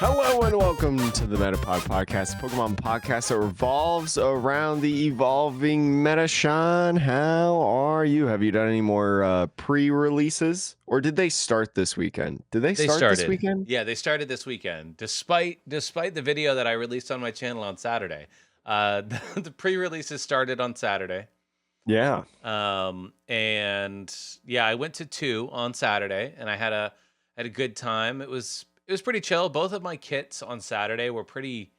Hello and welcome to the Metapod Podcast, a Pokemon podcast that revolves around the evolving meta. Sean, how are you? Have you done any more pre-releases, or did they start this weekend? Did they start this weekend? Yeah, they started this weekend. Despite the video that I released on my channel on Saturday, the pre-releases started on Saturday. Yeah. And yeah, I went to 2 on Saturday, and I had a good time. It was pretty chill. Both of my kits on Saturday were pretty.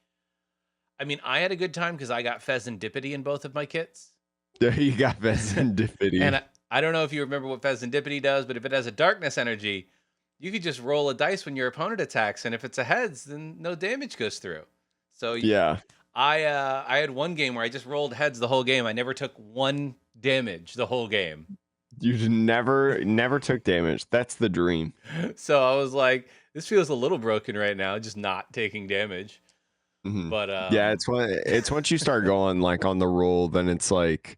I mean, I had a good time because I got Fez and Dippity in both of my kits. There you got Fez and Dippity. And I don't know if you remember what Fez and Dippity does, but if it has a darkness energy, you could just roll a dice when your opponent attacks, and if it's a heads, then no damage goes through. So yeah, I had one game where I just rolled heads the whole game. I never took 1 damage the whole game. You never took damage. That's the dream. So I was like, this feels a little broken right now, just not taking damage. Mm-hmm. But yeah, it's once you start going like on the roll, then it's like,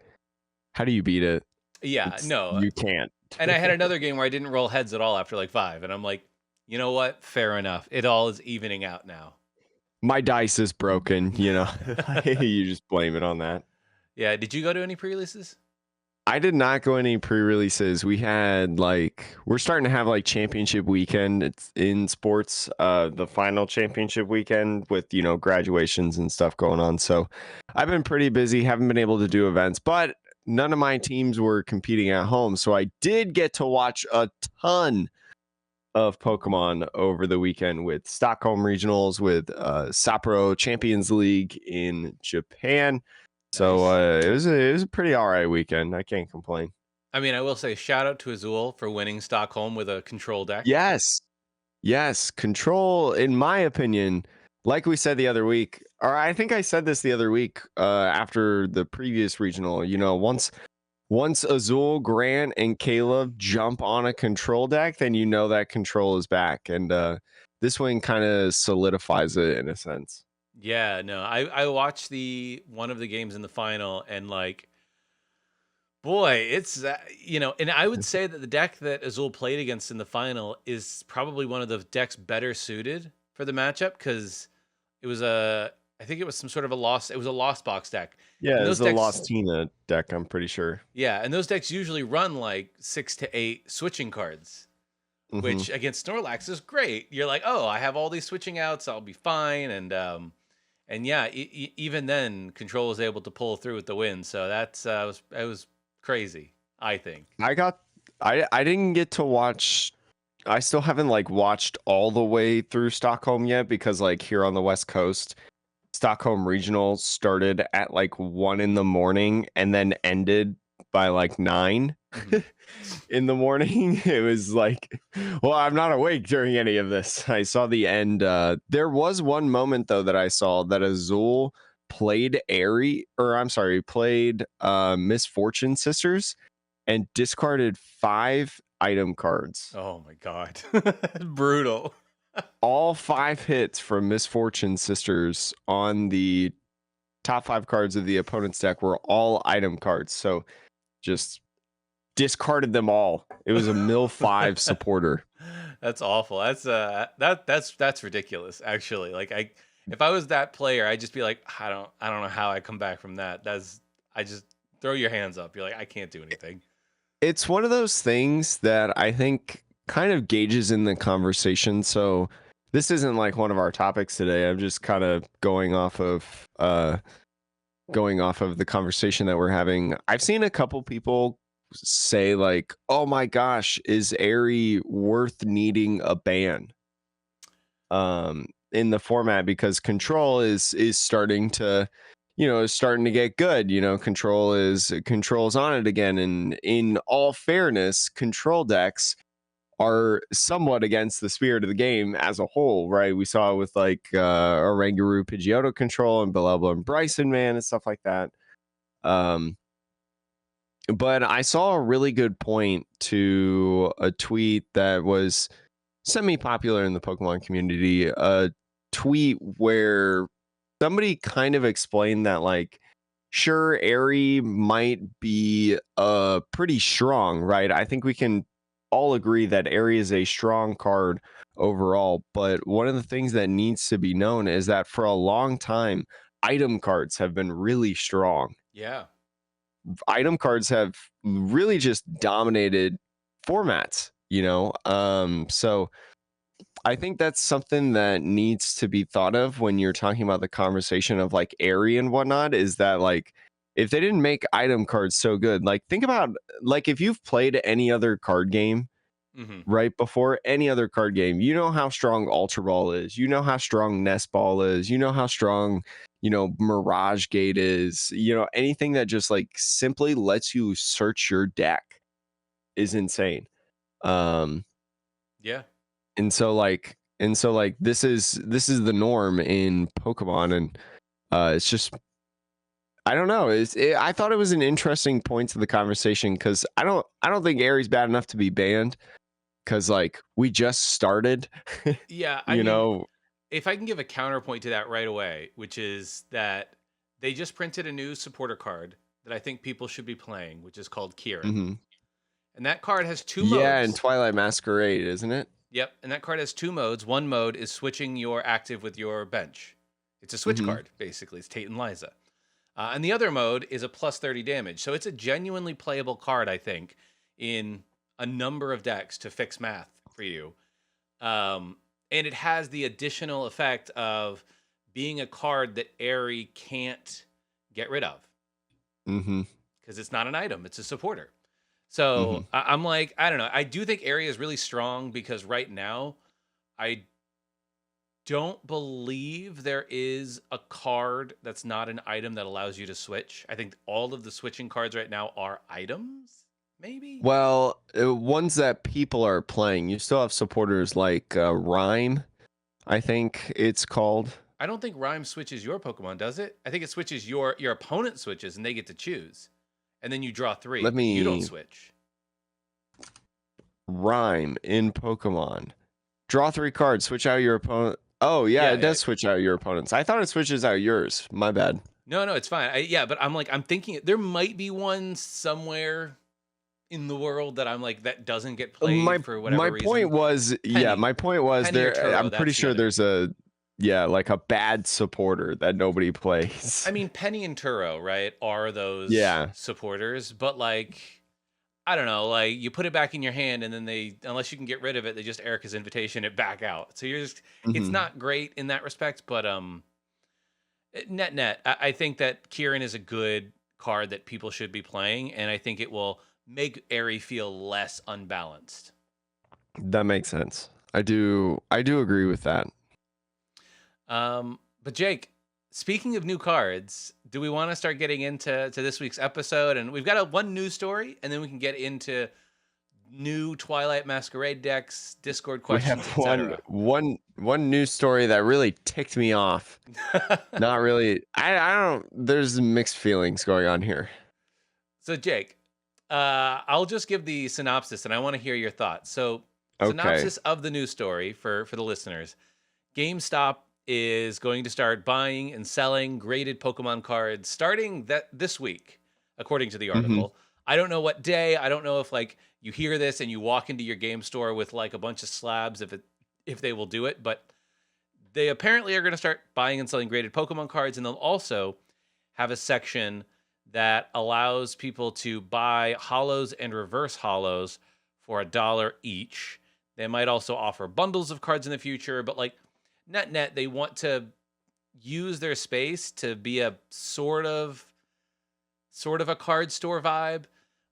how do you beat it? Yeah, no, you can't. And I had another game where I didn't roll heads at all after like 5, and I'm like, you know what? Fair enough. It all is evening out now. My dice is broken, you know. You just blame it on that. Yeah. Did you go to any pre-releases? I did not go any pre-releases. We had we're starting to have like championship weekend. It's in sports, the final championship weekend with, you know, graduations and stuff going on. So I've been pretty busy, haven't been able to do events, but none of my teams were competing at home. So I did get to watch a ton of Pokemon over the weekend with Stockholm Regionals, with Sapporo Champions League in Japan. So it was a pretty all right weekend. I can't complain. I mean, I will say shout out to Azul for winning Stockholm with a control deck. Yes, control, in my opinion, like we said the other week, or I think I said this the other week after the previous regional, you know, once Azul, Grant, and Caleb jump on a control deck, then you know that control is back. And this one kind of solidifies it in a sense. Yeah, no, I watched one of the games in the final, and like, boy, it's you know, and I would say that the deck that Azul played against in the final is probably one of the decks better suited for the matchup, because it was I think it was some sort of a lost box deck. Yeah, it was a Lost Tina deck, I'm pretty sure. Yeah, and those decks usually run like 6 to 8 switching cards, which against Snorlax is great. You're like, oh, I have all these switching outs, I'll be fine. And yeah, even then, Control was able to pull through with the win. So it was crazy, I think. I didn't get to watch. I still haven't watched all the way through Stockholm yet, because here on the West Coast, Stockholm Regional started at 1 in the morning and then ended by 9 in the morning. It was well, I'm not awake during any of this. I saw the end. There was one moment though that I saw that Azul played Misfortune Sisters and discarded 5 item cards. Oh my god. Brutal. All 5 hits from Misfortune Sisters on the top 5 cards of the opponent's deck were all item cards. So just discarded them all. It was a Mill 5 supporter. That's awful. That's ridiculous, actually. If I was that player, I'd just be like, I don't know how I come back from that. I just throw your hands up. You're like, I can't do anything. It's one of those things that I think kind of gauges in the conversation. So this isn't one of our topics today. I'm just kind of going off of the conversation that we're having. I've seen a couple people say oh my gosh, is Airy worth needing a ban in the format, because Control is starting to get good. Control's on it again, and in all fairness, Control decks are somewhat against the spirit of the game as a whole, right? We saw it with Oranguru Pidgeotto Control and Belabla and Bryson Man and stuff like that. But I saw a really good point to a tweet that was semi-popular in the Pokemon community, a tweet where somebody kind of explained that sure, Airy might be pretty strong, right? I think we can all agree that Airy is a strong card overall. But one of the things that needs to be known is that for a long time, item cards have been really strong. Yeah. Item cards have really just dominated formats, you know? So I think that's something that needs to be thought of when you're talking about the conversation of like Airy and whatnot, is that like if they didn't make item cards so good, like think about like if you've played any other card game Hmm. right before any other card game, you know how strong Ultra Ball is, you know how strong Nest Ball is, you know how strong, you know, Mirage Gate is, you know, anything that just like simply lets you search your deck is insane. Um, Yeah. and so like this is the norm in Pokemon, and it's just I don't know. I thought it was an interesting point to the conversation because I don't think Aries bad enough to be banned because like we just started, Yeah. I you mean, know. if I can give a counterpoint to that right away, which is that they just printed a new supporter card that I think people should be playing, which is called Kieran. Hmm. And that card has two Yeah, and modes. Twilight Masquerade, isn't it? Yep. And that card has two modes. One mode is switching your active with your bench. It's a switch Hmm. card, basically. It's Tate and Liza. And the other mode is a plus 30 damage. So it's a genuinely playable card, I think, in a number of decks to fix math for you. And it has the additional effect of being a card that Airy can't get rid of Hmm. because it's not an item, it's a supporter. Hmm. So I'm like, I don't know. I do think Airy is really strong because right now, I don't believe there is a card that's not an item that allows you to switch. I think all of the switching cards right now are items, maybe? Well, ones that people are playing, you still have supporters like Rhyme, I think it's called. I don't think Rhyme switches your Pokemon, does it? I think it switches your opponent switches and they get to choose. And then you draw three, Let but you don't me switch. Rhyme in Pokemon. Draw 3 cards, switch out your opponent. Oh, yeah, Yeah, it yeah. does switch out your opponents. I thought it switches out yours. My bad. No, no, it's fine. Yeah, but I'm like, I'm thinking there might be one somewhere in the world that I'm like that doesn't get My played for whatever my point reason. was, yeah, Penny, my point was Penny or there. Turo, I'm pretty that's the sure other. there's a, yeah, like a bad supporter that nobody plays. I mean, Penny and Turo, right, are those Yeah. supporters, but like, I don't know, like you put it back in your hand and then they, unless you can get rid of it, they just Erica's invitation it back out. So you're just, it's Hmm. not great in that respect, but net net, I think that Kieran is a good card that people should be playing, and I think it will make Airy feel less unbalanced. That makes sense. I do agree with that. But Jake, speaking of new cards, do we want to start getting into this week's episode? And we've got a one news story, and then we can get into new Twilight Masquerade decks, Discord We have questions, one etc. one one news story that really ticked me off. Not really. I don't. There's mixed feelings going on here. So Jake, I'll just give the synopsis, and I want to hear your thoughts. So Okay. synopsis of the news story for the listeners: GameStop is going to start buying and selling graded Pokemon cards starting this week, according to the Hmm. article. I don't know what day. I don't know if like you hear this and you walk into your game store with like a bunch of slabs if they will do it, but they apparently are going to start buying and selling graded Pokemon cards, and they'll also have a section that allows people to buy holos and reverse holos for $1 each. They might also offer bundles of cards in the future, but like net net, they want to use their space to be a sort of a card store vibe.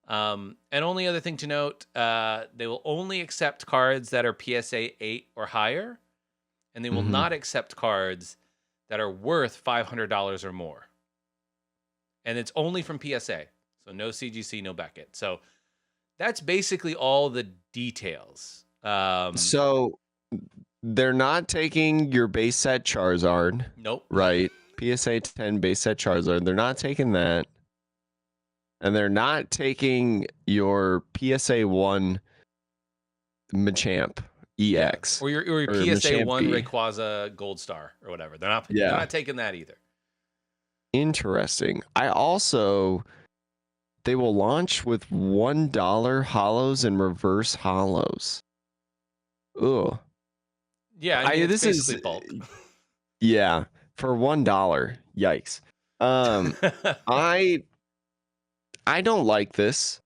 And only other thing to note, they will only accept cards that are PSA 8 or higher, and they will Hmm. not accept cards that are worth $500 or more. And it's only from PSA. So no CGC, no Beckett. So that's basically all the details. So they're not taking your base set Charizard, Nope. right? PSA 10 base set Charizard. They're not taking that. And they're not taking your PSA 1 Machamp Yeah. EX Or your or PSA Machamp 1 B. Rayquaza Gold Star or whatever. They're Yeah. not taking that either. Interesting. They will launch with $1 holos and reverse holos. Ugh. Yeah, I mean, I it's this basically is bulk. yeah, for $1. Yikes. Um, I I don't like this.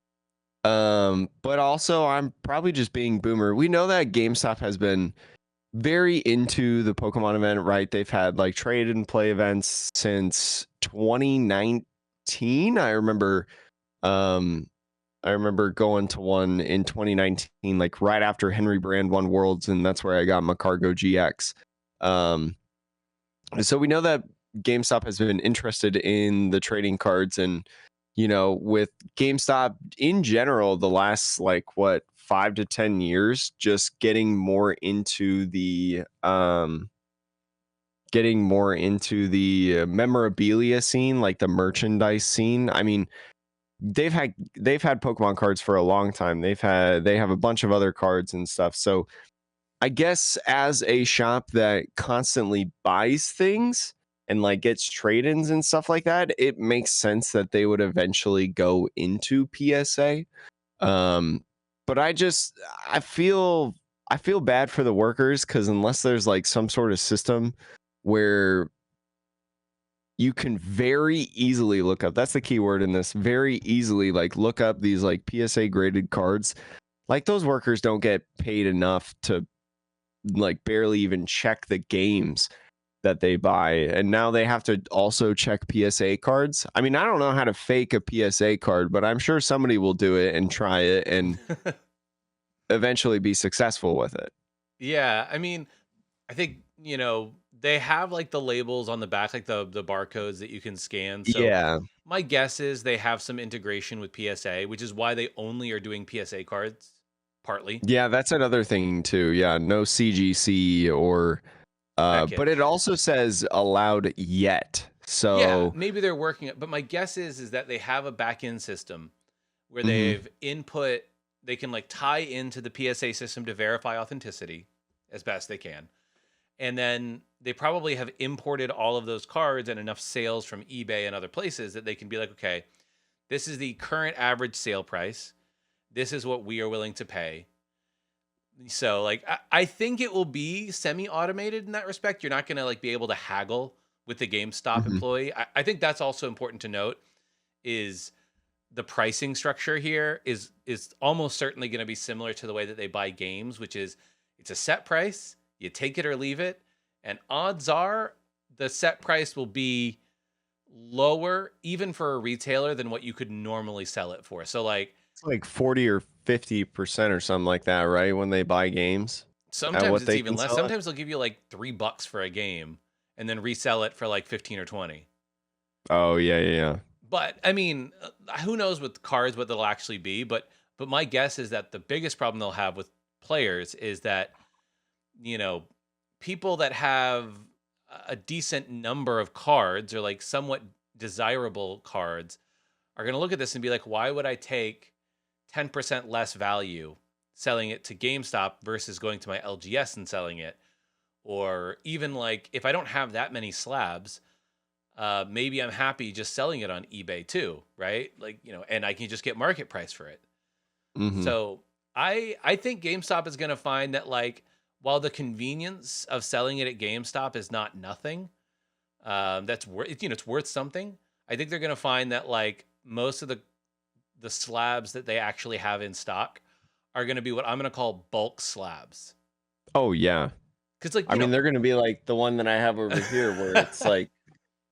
But also I'm probably just being boomer. We know that GameStop has been very into the Pokemon event, right? They've had like trade and play events since 2019. Um I remember going to one in 2019, like right after Henry Brand won Worlds, and that's where I got my Cargo GX. Um, so we know that GameStop has been interested in the trading cards, and with GameStop in general, the last like what 5 to 10 years, just getting more into the memorabilia scene, like the merchandise scene. I mean, they've had Pokemon cards for a long time. They have a bunch of other cards and stuff. So I guess as a shop that constantly buys things and like gets trade-ins and stuff like that, it makes sense that they would eventually go into PSA. Um, but I feel bad for the workers because unless there's like some sort of system where you can very easily look up, that's the key word in this, very easily like look up these like PSA graded cards. Like those workers don't get paid enough to like barely even check the games that they buy, and now they have to also check PSA cards. I mean, I don't know how to fake a PSA card, but I'm sure somebody will do it and try it and eventually be successful with it. Yeah, I mean, I think, they have like the labels on the back, like the barcodes that you can scan. So Yeah. my guess is they have some integration with PSA, which is why they only are doing PSA cards, partly. Yeah, that's another thing too. Yeah, no CGC or Beckett. but it also says allowed yet. Yeah, So, maybe they're working it, but my guess is that they have a back end system where mhm, they can like tie into the PSA system to verify authenticity as best they can. And then they probably have imported all of those cards and enough sales from eBay and other places that they can be like, okay, this is the current average sale price. This is what we are willing to pay. So like I think it will be semi-automated in that respect. You're not gonna like be able to haggle with the GameStop mhm. employee. I think that's also important to note is the pricing structure here is almost certainly going to be similar to the way that they buy games, which is it's a set price, you take it or leave it, and odds are the set price will be lower even for a retailer than what you could normally sell it for. So like It's like 40 or 50% or something like that, right? When they buy games at sometimes what it's they even can less. sell it. Sometimes they'll give you like $3 for a game and then resell it for like 15 or 20. Oh, yeah, yeah, yeah. But I mean, who knows with cards what they'll actually be, but my guess is that the biggest problem they'll have with players is that, you know, people that have a decent number of cards or like somewhat desirable cards are going to look at this and be like, why would I take 10% less value selling it to GameStop versus going to my LGS and selling it? Or even like, if I don't have that many slabs, maybe I'm happy just selling it on eBay too, right? Like, and I can just get market price for it. Mhm. So I think GameStop is going to find that like while the convenience of selling it at GameStop is not nothing, that's worth it's worth something. I think they're going to find that like most of the slabs that they actually have in stock are going to be what I'm going to call bulk slabs. Oh, yeah. Because like I mean, they're gonna be like the one that I have over here where it's like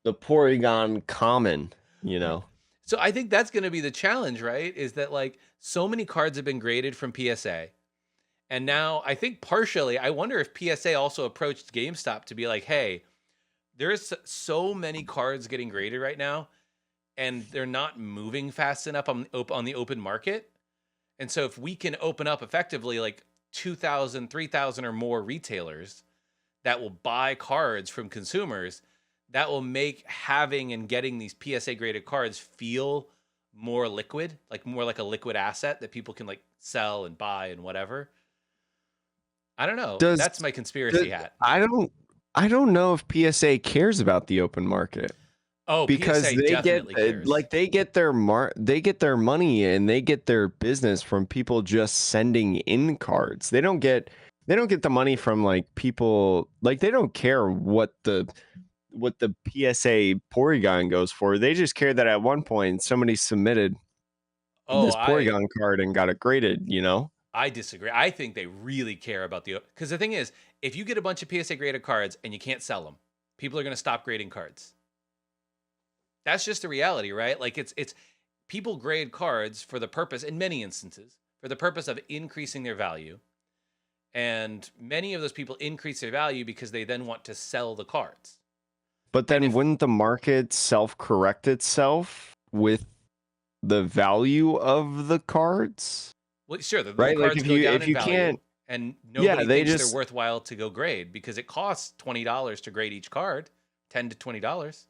the Porygon common, you know? so I think that's going to be the challenge, right? Is that like so many cards have been graded from PSA. And now I think partially, I wonder if PSA also approached GameStop to be like, hey, there's so many cards getting graded right now, and they're not moving fast enough on the open market. And so if we can open up effectively like 2,000, 3,000 or more retailers that will buy cards from consumers, that will make having and getting these PSA graded cards feel more liquid, like more like a liquid asset that people can like sell and buy and whatever. I don't know. Does That's my conspiracy the hat. I don't know if PSA cares about the open market Oh, because PSA definitely cares. they get their money and they get their business from people just sending in cards. They don't get they don't get the money from like people, like they don't care what the PSA Porygon goes for. They just care that at one point somebody submitted Oh, this Porygon card and got it graded, you know? I disagree. I think they really care about because the thing is, if you get a bunch of PSA graded cards and you can't sell them, people are going to stop grading cards. That's just the reality, right? Like it's people grade cards for the purpose, in many instances, for the purpose of increasing their value. And many of those people increase their value because they then want to sell the cards. But then wouldn't the market self-correct itself with the value of the cards? Well, sure, the right? cards Like go down if in you value, can't, and yeah, nobody they thinks just they're worthwhile to go grade because it costs $20 to grade each card, $10 to $20.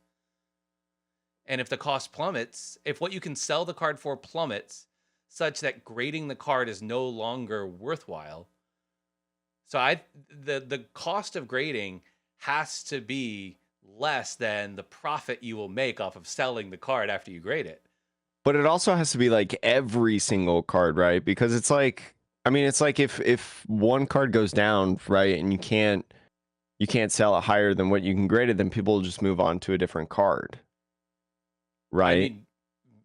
And if the cost plummets, if what you can sell the card for plummets such that grading the card is no longer worthwhile, so the cost of grading has to be less than the profit you will make off of selling the card after you grade it. But it also has to be like every single card, right? Because it's like, I mean, it's like if one card goes down, right, and you can't sell it higher than what you can grade it, then people will just move on to a different card. Right? I mean,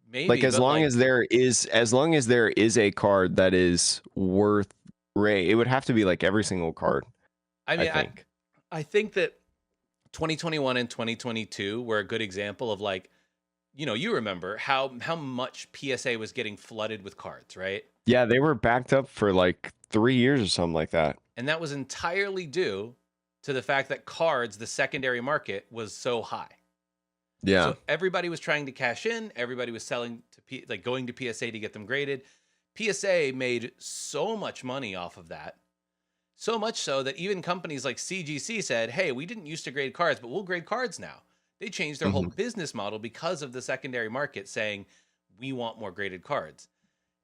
maybe, like as long as there is a card that is worth grade, it would have to be like every single card. I mean, I think that 2021 and 2022 were a good example of like, you remember how much PSA was getting flooded with cards, right? Yeah, they were backed up for like 3 years or something like that. And that was entirely due to the fact that cards, the secondary market, was so high. Yeah. So everybody was trying to cash in. Everybody was selling to going to PSA to get them graded. PSA made so much money off of that. So much so that even companies like CGC said, hey, we didn't used to grade cards, but we'll grade cards now. They changed their whole business model because of the secondary market saying, we want more graded cards.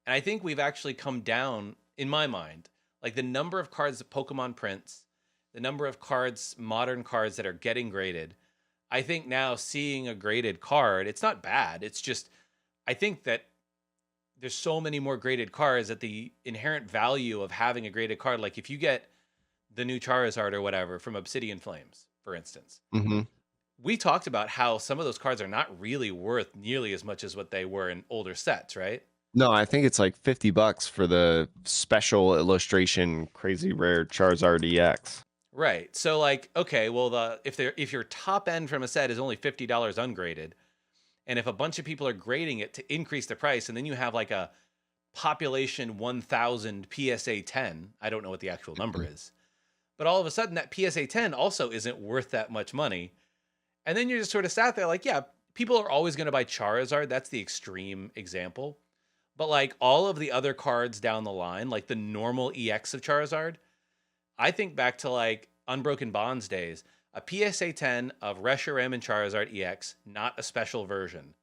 And I think we've actually come down, in my mind, like the number of cards that Pokemon prints, the number of cards, modern cards that are getting graded. I think now seeing a graded card, it's not bad. It's just, I think that there's so many more graded cards that the inherent value of having a graded card, like if you get the new Charizard or whatever from Obsidian Flames, for instance, we talked about how some of those cards are not really worth nearly as much as what they were in older sets, right? No, I think it's like $50 for the special illustration crazy rare Charizard EX. Right. So like, okay, well, if your top end from a set is only $50 ungraded, and if a bunch of people are grading it to increase the price, and then you have like a population 1,000 PSA 10, I don't know what the actual number is, but all of a sudden that PSA 10 also isn't worth that much money. And then you're just sort of sat there like, yeah, people are always going to buy Charizard. That's the extreme example. But like all of the other cards down the line, like the normal EX of Charizard, I think back to like Unbroken Bonds days, a PSA 10 of Reshiram and Charizard EX, not a special version,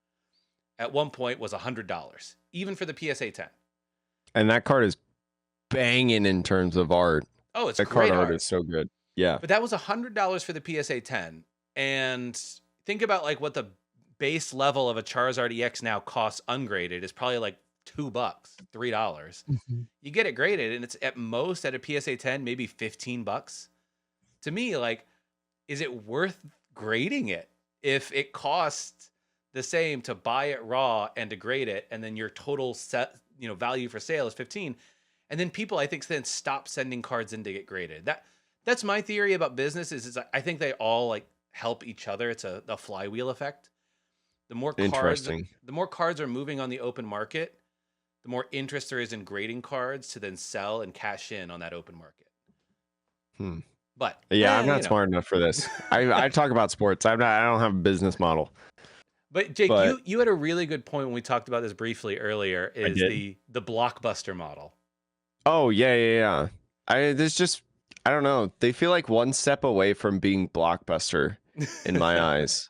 at one point was $100, even for the PSA 10. And that card is banging in terms of art. Oh, it's great card art is so good. Yeah. But that was $100 for the PSA 10. And think about like what the base level of a Charizard EX now costs ungraded is probably like $2, $3. You get it graded and it's at most at a PSA 10, maybe $15. To me, like, is it worth grading it if it costs the same to buy it raw and to grade it, and then your total set, value for sale is 15, and then people, I think, then stop sending cards in to get graded. That's my theory about business. Is I think they all like help each other. It's a flywheel effect. The more cards are moving on the open market, the more interest there is in grading cards to then sell and cash in on that open market. But yeah, I'm not smart enough for this. I talk about sports. I don't have a business model. But Jake, you had a really good point when we talked about this briefly earlier. Is the blockbuster model? Oh yeah. I don't know. They feel like one step away from being blockbuster in my eyes.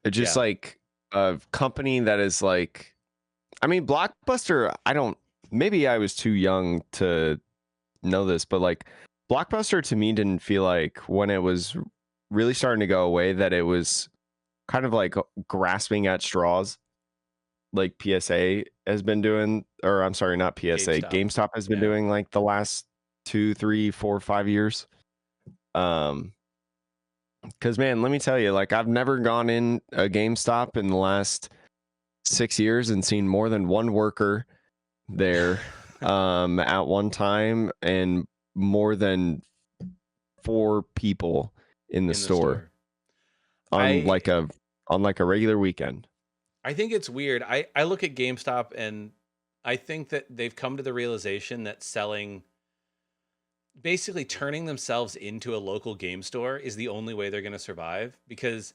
It's just like a company that is like, I mean, Blockbuster, maybe I was too young to know this, but like Blockbuster to me didn't feel like, when it was really starting to go away, that it was kind of like grasping at straws like PSA has been doing, or I'm sorry, not PSA, GameStop has been doing like the last 2, 3, 4, 5 years. Because man, let me tell you, like I've never gone in a GameStop in the last 6 years and seen more than one worker there at one time, and more than 4 people in the in the store store. on I like a regular weekend. I think it's weird. I look at GameStop and I think that they've come to the realization that selling, basically turning themselves into a local game store, is the only way they're going to survive, because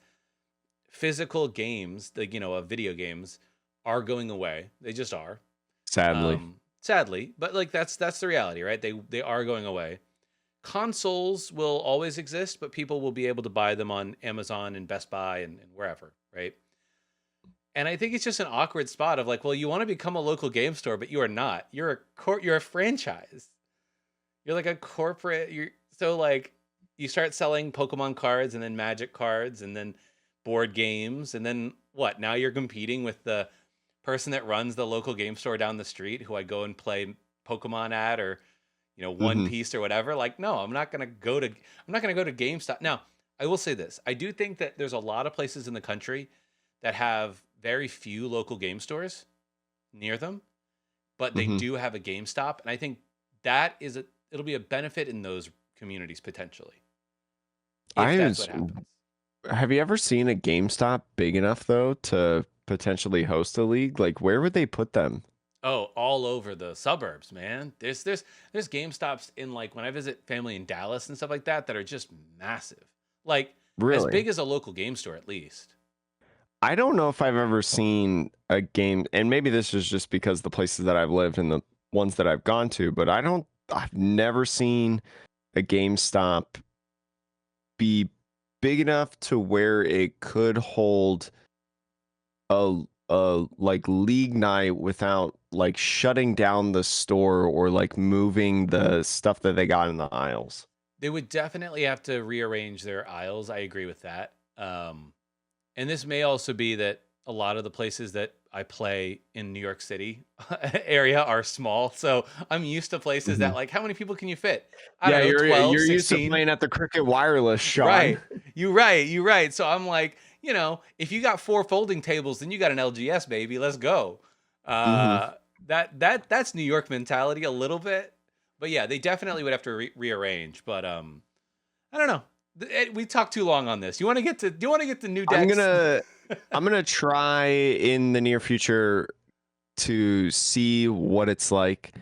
physical games, like, video games, are going away. They just are. Sadly. Sadly, but like that's the reality, right? They are going away. Consoles will always exist, but people will be able to buy them on Amazon and Best Buy and wherever, right? And I think it's just an awkward spot of like, well, you want to become a local game store, but you are not. You're a franchise. You're like a corporate. You're so like you start selling Pokemon cards and then Magic cards and then board games, and then what? Now you're competing with the person that runs the local game store down the street, who I go and play Pokemon at, or One Mm-hmm. Piece or whatever. Like, no, I'm not gonna go to GameStop. Now, I will say this: I do think that there's a lot of places in the country that have very few local game stores near them, but they Mm-hmm. do have a GameStop, and I think that it'll be a benefit in those communities potentially, if I that's was. what happens. Have you ever seen a GameStop big enough though to potentially host a league? Like, where would they put them? Oh, all over the suburbs, man. There's GameStops in, like, when I visit family in Dallas and stuff like that are just massive. Like, as Really? big as a local game store at least. I don't know if I've ever seen a game, and maybe this is just because the places that I've lived and the ones that I've gone to, but I've never seen a GameStop be big enough to where it could hold a like league night without like shutting down the store or like moving the stuff that they got in the aisles. They would definitely have to rearrange their aisles. I agree with that. And this may also be that a lot of the places that I play in New York City area are small. So I'm used to places that, Mhm. like, how many people can you fit? I don't Yeah, know, you're 12, used to 16. playing at the Cricket Wireless, Sean. Right. You right. You right. So I'm like, if you got 4 folding tables, then you got an LGS, baby. Let's go. Mhm. Uh, that's New York mentality a little bit, but yeah, they definitely would have to rearrange. But I don't know. We talked too long on this. Do you want to get to new I'm decks? gonna I'm gonna try in the near future to see what it's like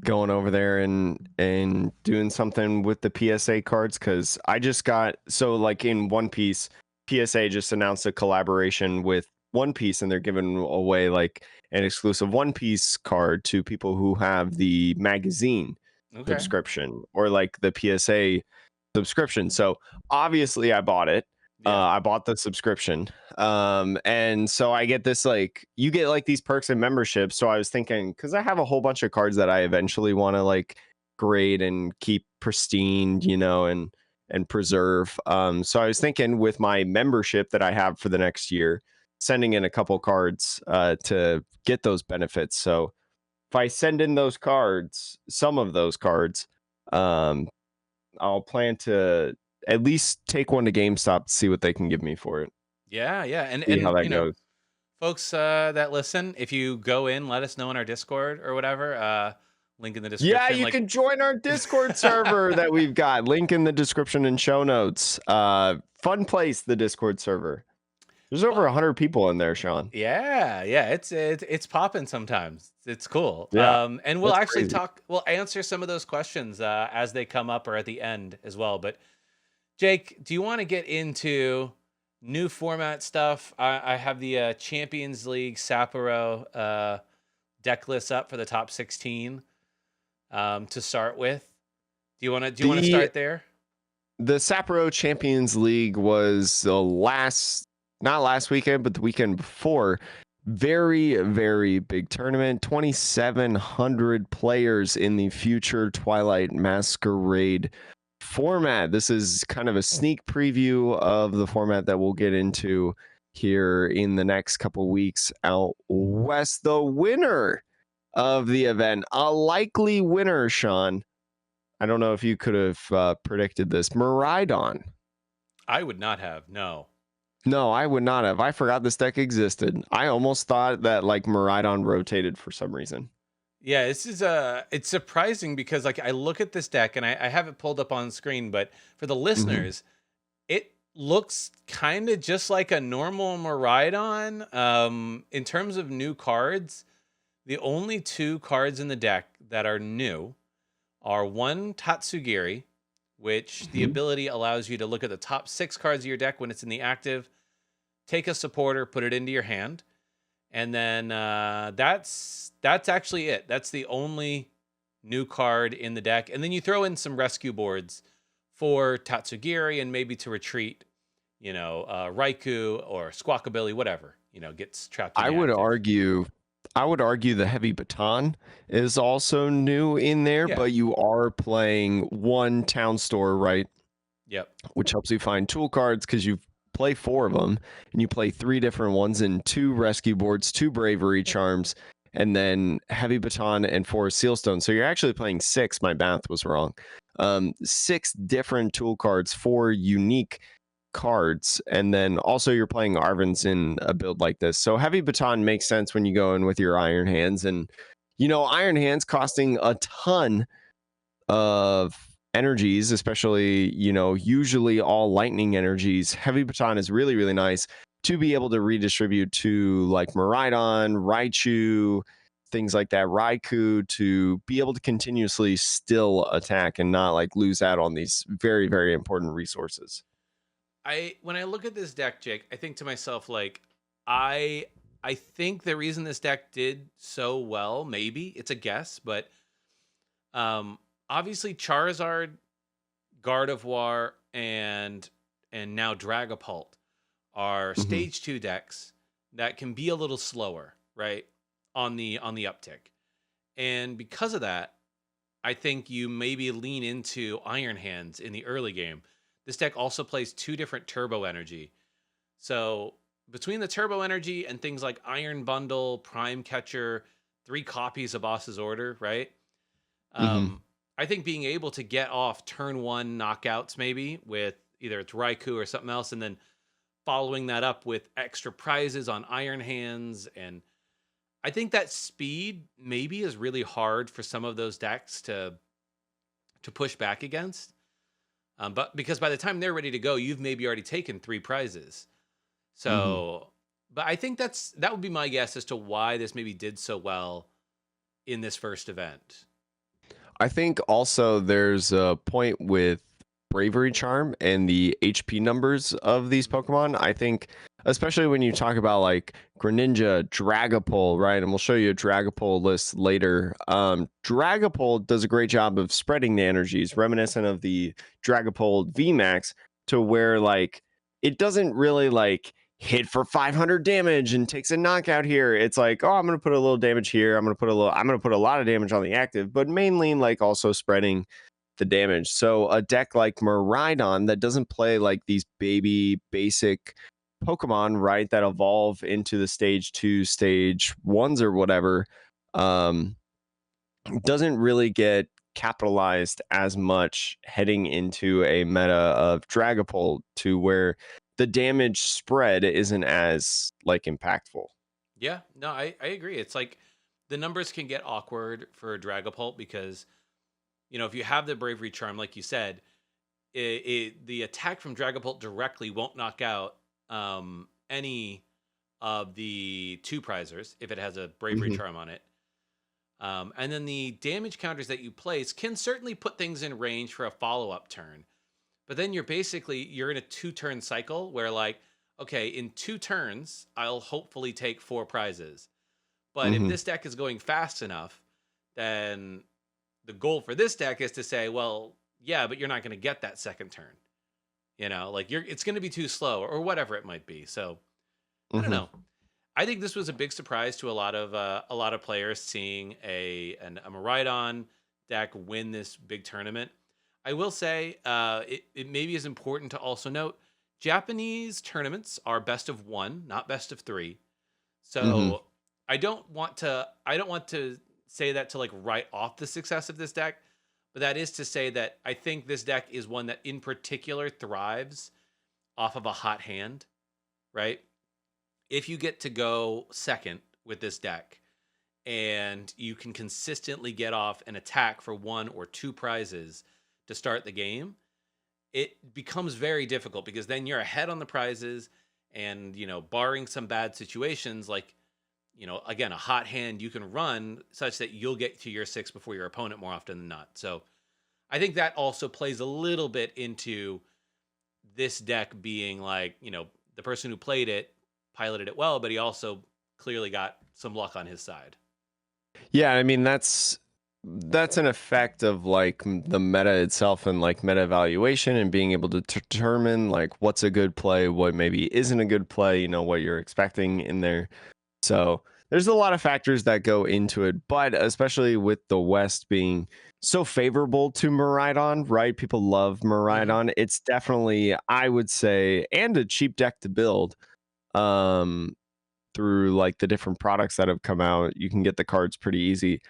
going over there and doing something with the PSA cards, because I just got, so like in One Piece, PSA just announced a collaboration with One Piece, and they're giving away like an exclusive One Piece card to people who have the magazine Okay. subscription or like the PSA subscription. So obviously I bought it. Yeah. I bought the subscription. And so I get this, like, you get like these perks and memberships. So I was thinking, because I have a whole bunch of cards that I eventually want to like grade and keep pristine, and preserve. So I was thinking with my membership that I have for the next year, sending in a couple cards to get those benefits. So if I send in those cards, some of those cards, um, I'll plan to at least take one to GameStop to see what they can give me for it. Yeah. Yeah. See how And that goes. folks that listen, if you go in, let us know in our Discord or whatever. Link in the Yeah, description. you Like, can join our Discord server that we've got. Link in the description and show notes. Fun place, the Discord server. There's over well, 100 people in there, Sean. yeah, yeah, it's popping sometimes. It's cool. Yeah, And we'll that's actually crazy. we'll answer some of those questions as they come up or at the end as well. But Jake, do you want to get into new format stuff? I have the Champions League Sapporo deck list up for the top 16 to start with. Do you want to The start there? the Sapporo Champions League was the not last weekend, but the weekend before. Very, very big tournament. 2,700 players in the future Twilight Masquerade format. This is kind of a sneak preview of the format that we'll get into here in the next couple weeks out west. The winner of the event, a likely winner, Sean. I don't know if you could have predicted this. Maridon. I would not have. No. No, I would not have. I forgot this deck existed. I almost thought that like Maridon rotated for some reason. Yeah, this is it's surprising because like I look at this deck and I have it pulled up on screen, but for the Hmm. listeners, it looks kind of just like a normal Maridon. In terms of new cards, the only two cards in the deck that are new are one Tatsugiri, which the Hmm. ability allows you to look at the top 6 cards of your deck when it's in the active, take a supporter, put it into your hand, and then that's actually it. That's the only new card in the deck, and then you throw in some rescue boards for Tatsugiri and maybe to retreat, Raikou or Squawkabilly, whatever gets trapped in I the would active. argue, I would argue the heavy baton is also new in there, Yeah. but you are playing one town store, right? Yep. Which helps you find tool cards because you play 4 of them and you play 3 different ones and 2 rescue boards, 2 bravery charms, and then heavy baton and 4 sealstone. So you're actually playing 6. My math was wrong. 6 different tool cards, 4 unique cards, and then also you're playing Arvins in a build like this. So heavy baton makes sense when you go in with your iron hands, and iron hands costing a ton of energies, especially, usually all lightning energies. Heavy baton is really, really nice to be able to redistribute to like Maridon, Raichu, things like that, Raikou, to be able to continuously still attack and not like lose out on these very, very important resources. When I look at this deck, Jake, I think to myself like I I think the reason this deck did so well, maybe it's a guess, but obviously Charizard, Gardevoir, and now Dragapult are Hmm. stage 2 decks that can be a little slower, right? On the uptick. And because of that, I think you maybe lean into Iron Hands in the early game. This deck also plays 2 different turbo energy. So between the turbo energy and things like Iron Bundle, Prime Catcher, 3 copies of Boss's Order, right? Hmm. Um, I think being able to get off turn 1 knockouts maybe with either it's Raikou or something else, and then following that up with extra prizes on Iron Hands, and I think that speed maybe is really hard for some of those decks to push back against. But because by the time they're ready to go, you've maybe already taken 3 prizes. Hmm. So, but I think that would be my guess as to why this maybe did so well in this first event. I think also there's a point with bravery charm and the HP numbers of these Mhm. Pokemon. I think, especially when you talk about like Greninja, Dragapult, right? And we'll show you a Dragapult list later. Dragapult does a great job of spreading the energies, reminiscent of the Dragapult VMAX, to where like it doesn't really like hit for 500 damage and takes a knockout here. It's like, oh, I'm going to put a little damage here. I'm going to put a lot of damage on the active, but mainly like also spreading the damage. So a deck like Maridon that doesn't play like these baby basic Pokemon, right, that evolve into the stage 2, stage 1s or whatever, um doesn't really get capitalized as much heading into a meta of Dragapult, to where the damage spread isn't as like impactful. Yeah, no, I agree. It's like the numbers can get awkward for Dragapult because, if you have the Bravery Charm, like you said, the attack from Dragapult directly won't knock out any of the 2 prizers if it has a Bravery Hmm. Charm on it. And then the damage counters that you place can certainly put things in range for a follow up turn. But then you're in a 2 turn cycle where like, okay, in 2 turns, I'll hopefully take 4 prizes. But if Hmm. this deck is going fast enough, then the goal for this deck is to say, well, yeah, but you're not going to get that second turn. Like it's going to be too slow or whatever it might be. So I don't Hmm. know. I think this was a big surprise to a lot of players seeing a Maridon deck win this big tournament. I will say it maybe is important to also note Japanese tournaments are best of 1, not best of 3. Hmm. So I don't want to say that to like write off the success of this deck, But that is to say that I think this deck is one that in particular thrives off of a hot hand, right? If you get to go second with this deck and you can consistently get off an attack for 1 or 2 prizes to start the game, it becomes very difficult because then you're ahead on the prizes and, barring some bad situations like, again, a hot hand you can run such that you'll get to your 6 before your opponent more often than not. So I think that also plays a little bit into this deck being like, the person who played it piloted it well, but he also clearly got some luck on his side. Yeah, I mean that's an effect of like the meta itself and like meta evaluation and being able to determine like what's a good play, what maybe isn't a good play, what you're expecting in there. So there's a lot of factors that go into it, but especially with the West being so favorable to Maridon, right? People love Maridon. It's definitely, I would say, and a cheap deck to build. Through like the different products that have come out, you can get the cards pretty easy.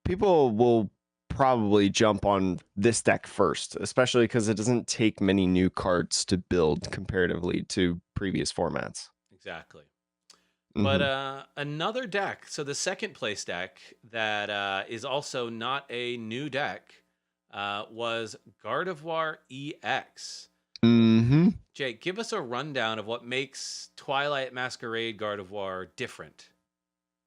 People will probably jump on this deck first, especially because it doesn't take many new cards to build comparatively to previous formats. Exactly. But another deck, so the second place deck that is also not a new deck was Gardevoir EX. Jake, give us a rundown of what makes Twilight Masquerade Gardevoir different.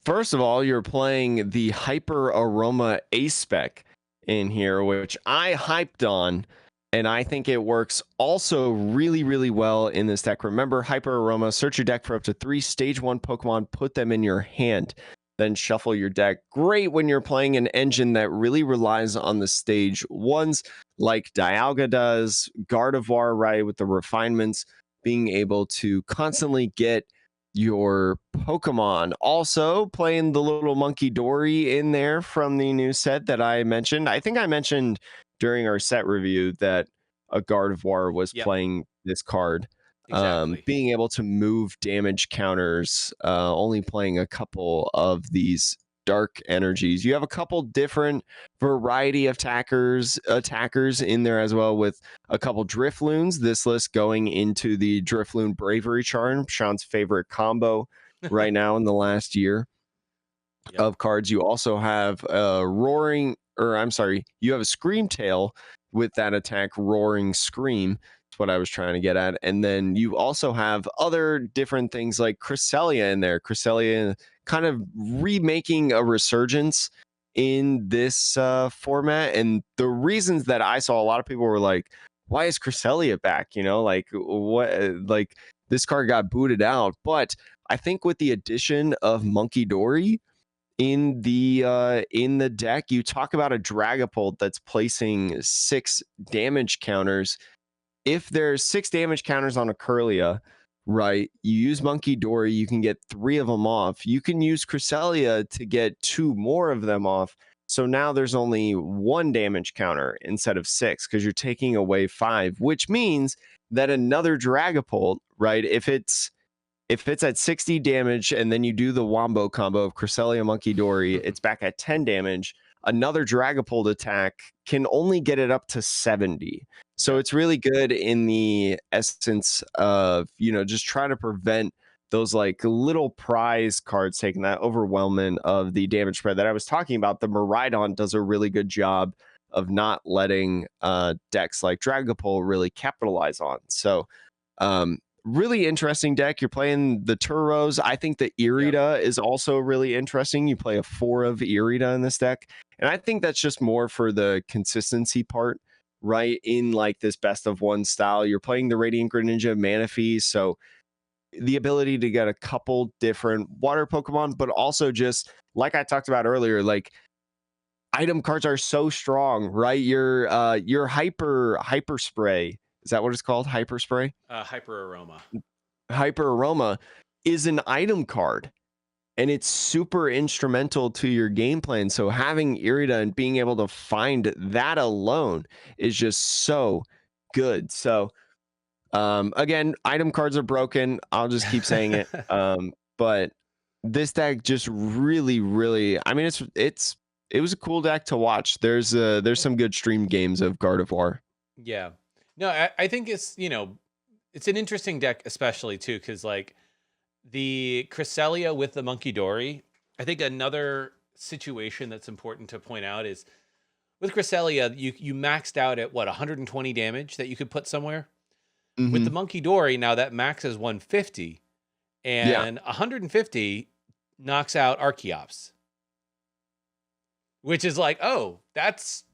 First of all, you're playing the Hyper Aroma A-Spec in here, which I hyped on, and I think it works also really, really well in this deck. Remember, Hyper Aroma, search your deck for up to 3 Stage 1 Pokemon, put them in your hand, then shuffle your deck. Great when you're playing an engine that really relies on the Stage 1s, like Dialga does, Gardevoir, right, with the refinements, being able to constantly get your Pokemon. Also playing the little Monkey Dory in there from the new set that I mentioned. I think I mentioned during our set review that a Gardevoir was playing this card. Exactly. Being able to move damage counters, only playing a couple of these dark energies. You have a couple different variety of attackers in there as well, with a couple Drifloons. This list going into the Drifloon Bravery Charm, Sean's favorite combo right now in the last year of cards. You also have a you have a Scream Tail with that attack, Roaring Scream. That's what I was trying to get at. And then you also have other different things like Cresselia in there. Cresselia kind of remaking a resurgence in this format. And the reasons that I saw, a lot of people were like, why is Cresselia back? Like what, like this card got booted out. But I think with the addition of Monkey Dory in the deck, you talk about a Dragapult that's placing 6 damage counters. If there's 6 damage counters on a Curlia, right, you use Monkey Dory, you can get 3 of them off. You can use Cresselia to get 2 more of them off. So now there's only 1 damage counter instead of 6 because you're taking away 5, which means that another Dragapult, right, if it's at 60 damage and then you do the Wombo combo of Cresselia Monkey Dory, it's back at 10 damage. Another Dragapult attack can only get it up to 70. So it's really good in the essence of, just trying to prevent those like little prize cards taking that overwhelming of the damage spread that I was talking about. The Maridon does a really good job of not letting decks like Dragapult really capitalize on. So, really interesting deck. You're playing the Turos. I think the Irida is also really interesting. You play a 4 of Irida in this deck. And I think that's just more for the consistency part, right? In like this best of one style. You're playing the Radiant Greninja Manaphy. So the ability to get a couple different water Pokemon, but also just like I talked about earlier, like item cards are so strong, right? Your hyper spray. Is that what it's called? Hyper spray? Hyper Aroma. Hyper Aroma is an item card, and it's super instrumental to your game plan. So having Irida and being able to find that alone is just so good. So again, item cards are broken. I'll just keep saying it. But this deck just really, really, I mean, it's a cool deck to watch. There's some good stream games of Gardevoir. Yeah. No, I think it's, it's an interesting deck, especially too, because like the Cresselia with the Monkey Dory. I think another situation that's important to point out is with Cresselia, you maxed out at what, 120 damage that you could put somewhere. With the Hmm. Monkey Dory, now that max is 150, Yeah. and 150 knocks out Archeops, which is like, oh, that's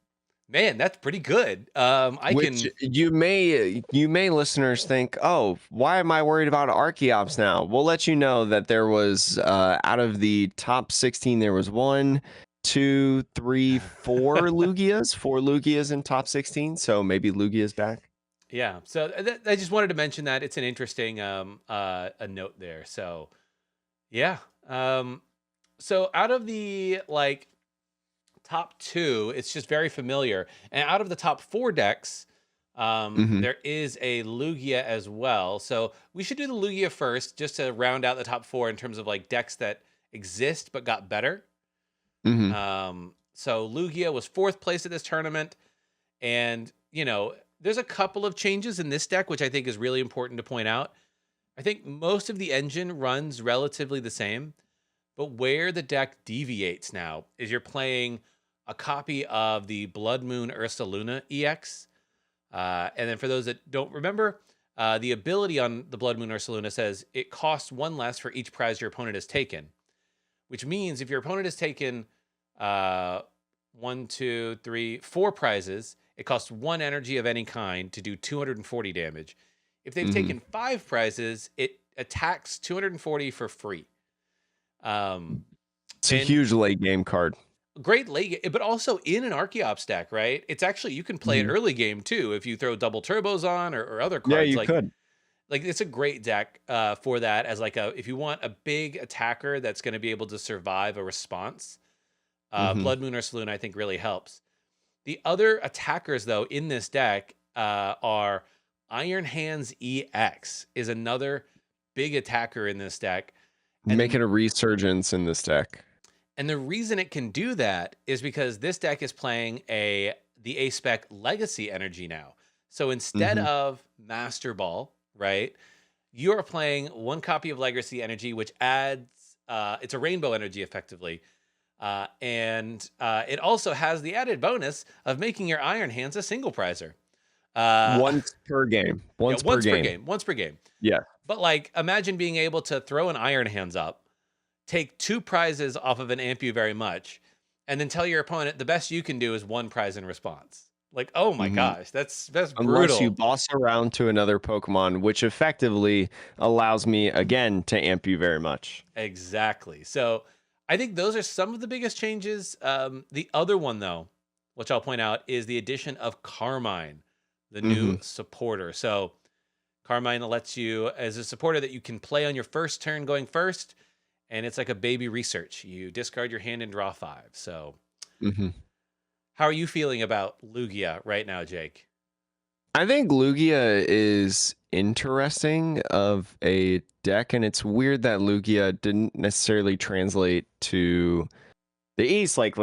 pretty good. I Which can, you may listeners think, oh, why am I worried about Archeops now? We'll let you know that there was out of the top 16, there was 1, 2, 3, 4 Lugias, 4 Lugias in top 16. So maybe Lugia's back. yeah. So I just wanted to mention that it's an interesting a note there. So yeah. So out of the like top two, it's just very familiar. And out of the top four decks, Hmm. there is a Lugia as well. So we should do the Lugia first, just to round out the top four in terms of like decks that exist but got better. Hmm. So Lugia was fourth place at this tournament, and there's a couple of changes in this deck which I think is really important to point out. I think most of the engine runs relatively the same, but where the deck deviates now is you're playing a copy of the Blood Moon Ursaluna EX. And then for those that don't remember, the ability on the Blood Moon Ursaluna says it costs one less for each prize your opponent has taken, which means if your opponent has taken uh, 1, 2, 3, 4 prizes, it costs 1 energy of any kind to do 240 damage. If they've Hmm. taken 5 prizes, it attacks 240 for free. It's a And huge late game card. great late, but also in an Archeops deck, right? It's actually, you can play it Mhm. early game too if you throw double turbos on or other Yeah, cards. you Like could. it's a great deck for that, as like if you want a big attacker that's going to be able to survive a response. Hmm. Blood Moon or Saloon, I think, really helps. The other attackers, though, in this deck are Iron Hands EX is another big attacker in this deck. Making And a resurgence in this deck. the reason it can do that is because this deck is playing the A-Spec Legacy Energy now. So instead Hmm. of Master Ball, right, you are playing one copy of Legacy Energy, which adds, it's a rainbow energy effectively. And it also has the added bonus of making your Iron Hands a single prizer. Once per game. Yeah, Once per game. once per game. Yeah. But like, imagine being able to throw an Iron Hands up, take 2 prizes off of an Amp You Very Much, and then tell your opponent the best you can do is 1 prize in response. Like, oh my Hmm. gosh, that's Unless you brutal. boss around to another Pokemon, which effectively allows me again to amp you very much. Exactly. So I think those are some of the biggest changes. The other one, though, which I'll point out, is the addition of Carmine, the new Hmm. supporter. So Carmine lets you, as a supporter, that you can play on your first turn going first, and it's like a baby research. You discard your hand and draw 5. So Hmm. how are you feeling about Lugia right now, Jake? I think Lugia is interesting of a deck, and it's weird that Lugia didn't necessarily translate to the East like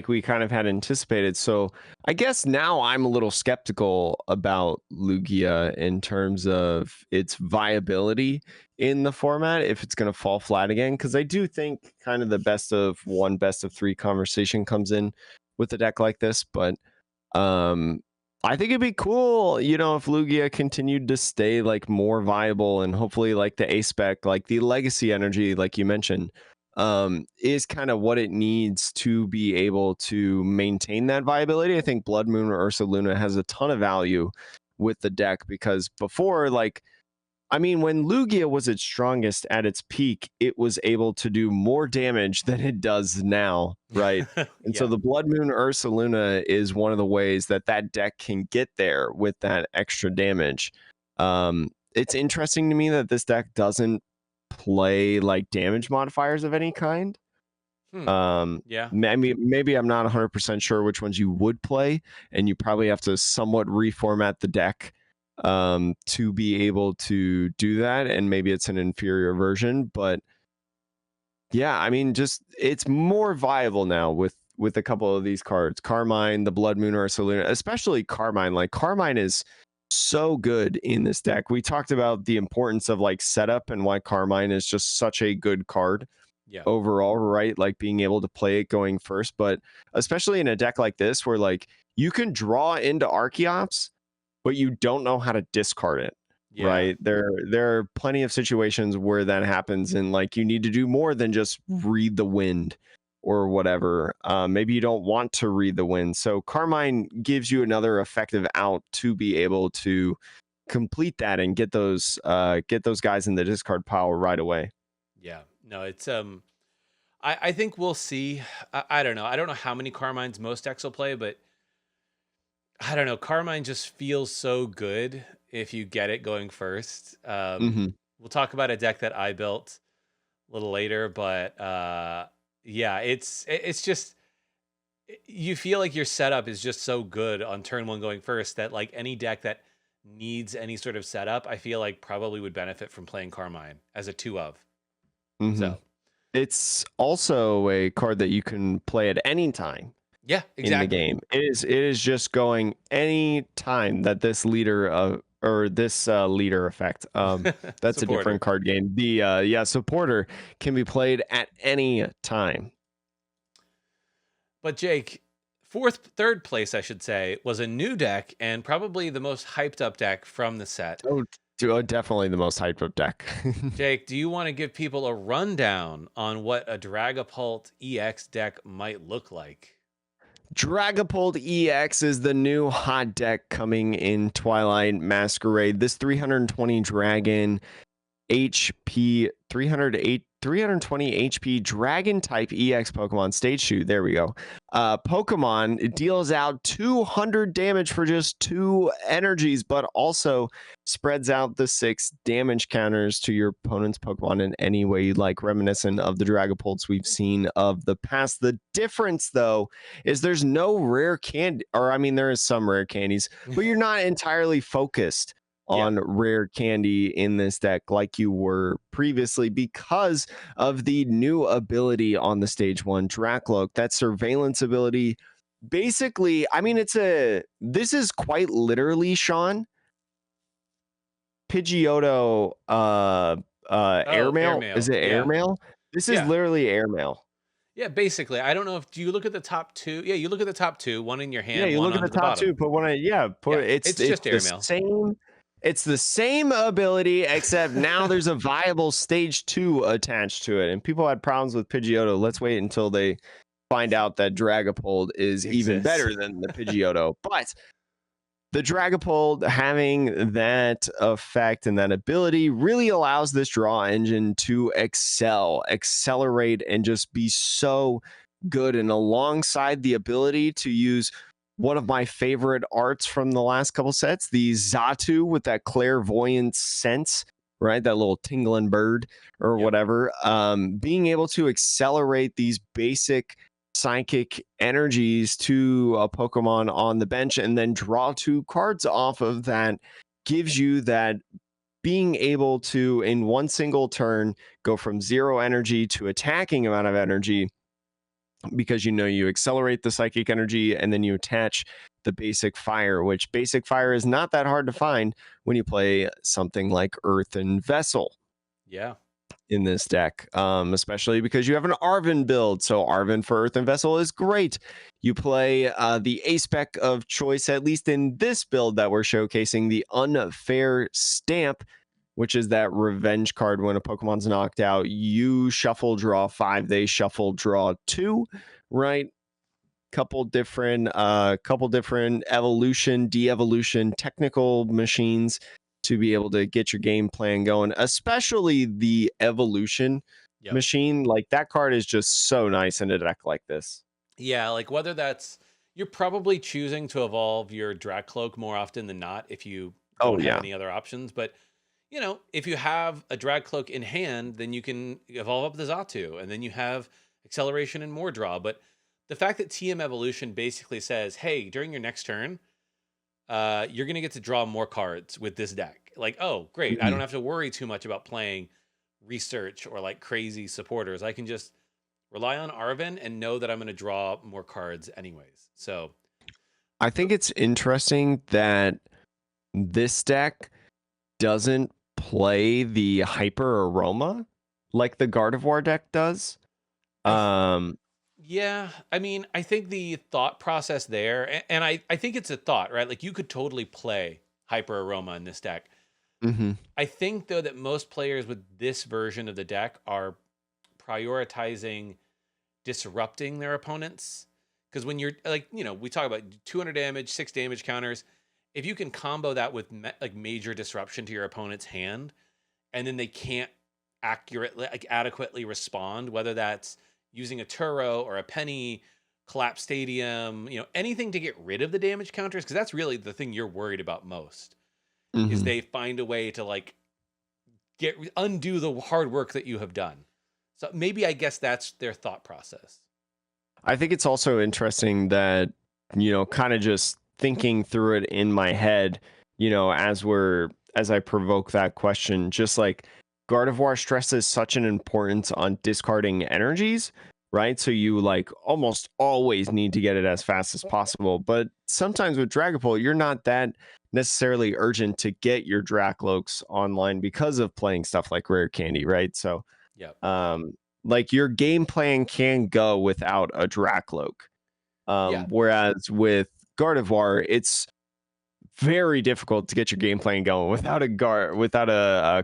we kind of had anticipated. So I guess now I'm a little skeptical about Lugia in terms of its viability in the format, if it's going to fall flat again, because I do think kind of the best of one, best of three conversation comes in with a deck like this. But um I think it'd be cool, if Lugia continued to stay like more viable, and hopefully like the A spec, like the legacy energy, like you mentioned, is kind of what it needs to be able to maintain that viability. I think Blood Moon or Ursa Luna has a ton of value with the deck, because before, like, I mean, when Lugia was its strongest at its peak, it was able to do more damage than it does now, right? And so Yeah. the Blood Moon Ursa Luna is one of the ways that that deck can get there with that extra damage. It's interesting to me that this deck doesn't play like damage modifiers of any kind. Hmm. Yeah. Maybe I'm not 100% sure which ones you would play, and you probably have to somewhat reformat the deck to be able to do that, and maybe it's an inferior version. But yeah, I mean, just it's more viable now with with a couple of these cards. Carmine, the Blood Moon, or Selena, especially Carmine. Like Carmine is so good in this deck. We talked about the importance of like setup and why Carmine is just such a good card Yeah. overall, right? Like being able to play it going first, but especially in a deck like this where like you can draw into Archeops, but you don't know how to discard it. Yeah. Right. There are plenty of situations where that happens, and like you need to do more than just read the wind or whatever. Maybe you don't want to read the wind. So Carmine gives you another effective out to be able to complete that and get those guys in the discard pile right away. Yeah. No, it's I think we'll see. I don't know. I don't know how many Carmines most decks will play, but I don't know. Carmine just feels so good if you get it going first. Hmm. We'll talk about a deck that I built a little later, but yeah, it's just you feel like your setup is just so good on turn one going first that like any deck that needs any sort of setup, I feel like probably would benefit from playing Carmine as a 2 of. Hmm. So It's also a card that you can play at any time yeah, in the exactly. game. It is just going any time that this leader or this leader effect. That's a Supporter. different card game. The supporter can be played at any time. But Jake, third place, I should say, was a new deck and probably the most hyped up deck from the set. Definitely the most hyped up deck. Jake, do you want to give people a rundown on what a Dragapult EX deck might look like? Dragapult EX is the new hot deck coming in Twilight Masquerade. This 320 dragon HP 320 HP dragon type EX Pokemon stage shoot. There we go. Pokemon, it deals out 200 damage for just 2 energies, but also spreads out the 6 damage counters to your opponent's Pokemon in any way you'd like, reminiscent of the Dragapults we've seen of the past. The difference, though, is there's no rare candy, or I mean, there is some rare candies, but you're not entirely focused Yeah. on rare candy in this deck like you were previously because of the new ability on the stage one Dracloak, that surveillance ability. Basically, I mean, this is quite literally, Sean, Pidgeotto Oh, airmail. Is airmail. it Yeah. airmail? This is Yeah. literally airmail. Yeah, basically. I don't know if do you look at the top two? Yeah, you look at the top two, one in your Yeah, hand, you one look at the onto the top bottom. two, put one on, Yeah, put it's it's just the airmail. same. It's the same ability, except now there's a viable stage 2 attached to it. And people had problems with Pidgeotto. Let's wait until they find out that Dragapult is even Exists. better than the Pidgeotto. But the Dragapult having that effect and that ability really allows this draw engine to accelerate, and just be so good. And alongside the ability to use one of my favorite arts from the last couple sets, the Xatu with that clairvoyant sense, right? That little tingling bird or Yep. whatever. Being able to accelerate these basic psychic energies to a Pokemon on the bench and then draw 2 cards off of that gives you that being able to, in one single turn, go from 0 energy to attacking amount of energy, because you accelerate the psychic energy and then you attach the basic fire, which basic fire is not that hard to find when you play something like Earthen Vessel Yeah. in this deck, especially because you have an Arven build. So Arven for Earthen Vessel is great. You play the A-Spec of choice, at least in this build that we're showcasing, the Unfair Stamp, which is that revenge card. When a Pokemon's knocked out, you shuffle draw 5, they shuffle draw 2, right? Couple different evolution, de-evolution technical machines to be able to get your game plan going, especially the evolution Yep. machine. Like that card is just so nice in a deck like this. Yeah, like whether that's you're probably choosing to evolve your Dracloak more often than not if you Oh don't have yeah. any other options. But if you have a Dracloak in hand, then you can evolve up the Xatu, and then you have acceleration and more draw. But the fact that TM Evolution basically says, hey, during your next turn, you're gonna get to draw more cards with this deck. Like, oh, great. I don't Mhm. have to worry too much about playing research or like crazy supporters. I can just rely on Arven and know that I'm going to draw more cards anyways. So I think it's interesting that this deck doesn't play the hyper aroma like the Gardevoir deck does. I Um, Yeah, I mean, I think the thought process there, and I think it's a thought, right? Like you could totally play Hyper Aroma in this deck. mhm, I think though that most players with this version of the deck are prioritizing disrupting their opponents. Because when you're like, we talk about 200 damage, 6 damage counters. If you can combo that with like major disruption to your opponent's hand, and then they can't adequately respond, whether that's using a Turo or a Penny, collapse stadium, anything to get rid of the damage counters, because that's really the thing you're worried about most, is mhm. they find a way to like undo the hard work that you have done. So maybe I guess that's their thought process. I think it's also interesting that, kind of just thinking through it in my head, as I provoke that question, just like Gardevoir stresses such an importance on discarding energies, right? So you like almost always need to get it as fast as possible. But sometimes with Dragapult, you're not that necessarily urgent to get your Dracloaks online because of playing stuff like Rare Candy, right? So Yep. um, like your game plan can go without a Dracloak. Yeah. Whereas with Gardevoir, it's very difficult to get your game plan going without a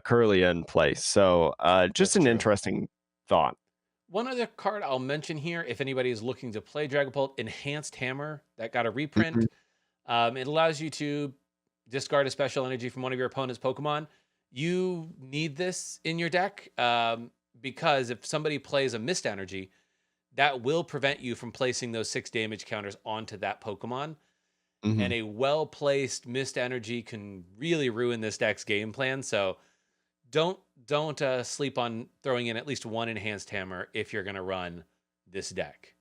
Curlia in place. So just That's an true. interesting thought. One other card I'll mention here, if anybody is looking to play Dragapult, Enhanced Hammer, that got a Mhm. reprint. It allows you to discard a special energy from one of your opponent's Pokemon. You need this in your deck because if somebody plays a Mist Energy, that will prevent you from placing those 6 damage counters onto that Pokemon. And Mhm. a well placed Mist Energy can really ruin this deck's game plan. So don't don't sleep on throwing in at least one Enhanced Hammer if you're going to run this deck.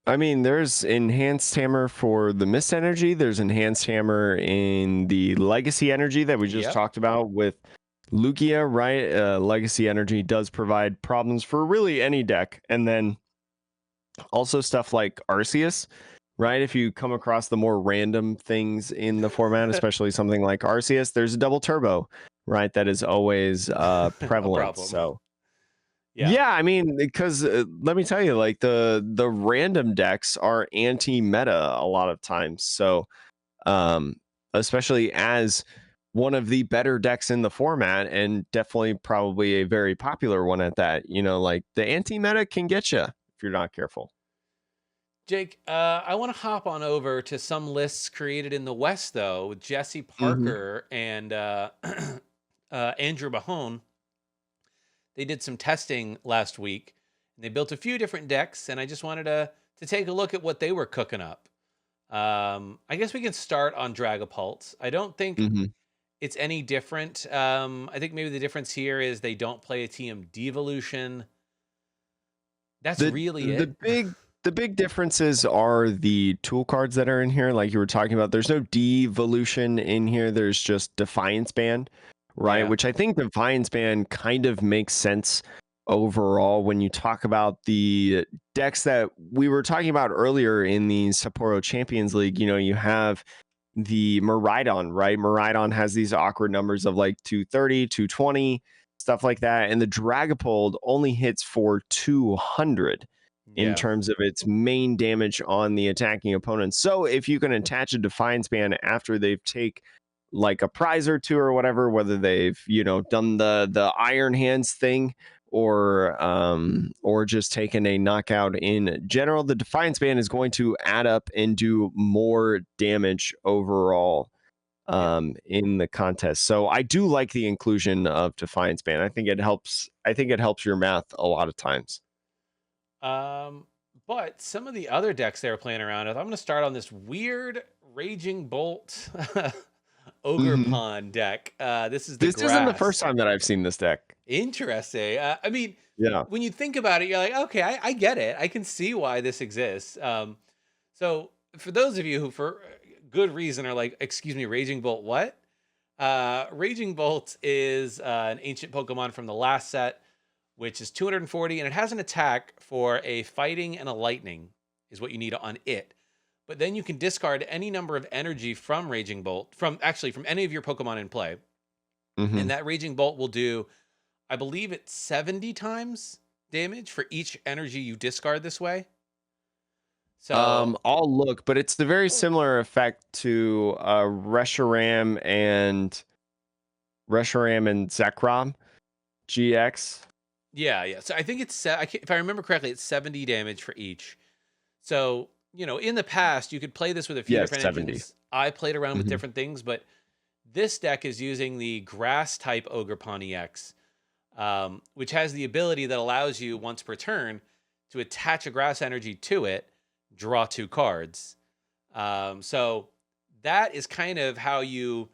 I mean, there's enhanced hammer for the Mist Energy. There's enhanced hammer in the Legacy Energy that we just Yep. talked about with Lugia, right? Legacy Energy does provide problems for really any deck. And then also stuff like Arceus, right? If you come across the more random things in the format, especially something like Arceus, there's a double turbo, right? That is always A prevalent. problem. So Yeah. yeah, I mean, because let me tell you, like the random decks are anti-meta a lot of times. So, um, especially as one of the better decks in the format, and definitely probably a very popular one at that. Like the anti-meta can get you if you're not careful. Jake, I want to hop on over to some lists created in the West, though, with Jesse Hmm. Parker and Andrew Mahone. They did some testing last week, and they built a few different decks, and I just wanted to take a look at what they were cooking up. I guess we can start on Dragapult. I don't think Hmm. it's any different. I think maybe the difference here is they don't play a TM Devolution. That's The really the it. big the big differences are the tool cards that are in here, like you were talking about. There's no devolution in here. There's just Defiance Band, right? Yeah. Which I think Defiance Band kind of makes sense overall when you talk about the decks that we were talking about earlier in the Sapporo Champions League. You have the Maridon, right? Maridon has these awkward numbers of like 230, 220, stuff like that. And the Dragapult only hits for 200 in Yeah. terms of its main damage on the attacking opponent. So if you can attach a Defiance Band after they've take like a prize or two or whatever, whether they've, done the Iron Hands thing or just taken a knockout in general, the Defiance Band is going to add up and do more damage overall Yeah. in the contest. So I do like the inclusion of Defiance Band. I think it helps your math a lot of times. Um, but some of the other decks they were playing around with, I'm going to start on this weird Raging Bolt Ogre Hmm. Pond deck. This is the This isn't the first grass. time that I've seen this deck. Interesting. I mean, Yeah. when you think about it, you're like, okay, I get it. I can see why this exists. So for those of you who, for good reason, are like, excuse me, Raging Bolt, what? Raging Bolt is an ancient Pokemon from the last set. which is 240, and it has an attack for a fighting and a lightning, is what you need on it. But then you can discard any number of energy from Raging Bolt, from any of your Pokemon in play. Mm-hmm. And that Raging Bolt will do, I believe it's 70 times damage for each energy you discard this way. So I'll look, but it's a very similar effect to Reshiram and Zekrom GX. yeah. So I think it's, if I remember correctly, it's 70 damage for each. So, in the past, you could play this with a few Yes, different 70. engines. I played around with Mhm. different things, but this deck is using the grass type Dragapult EX, which has the ability that allows you once per turn to attach a grass energy to it, draw 2 cards. So that is kind of how you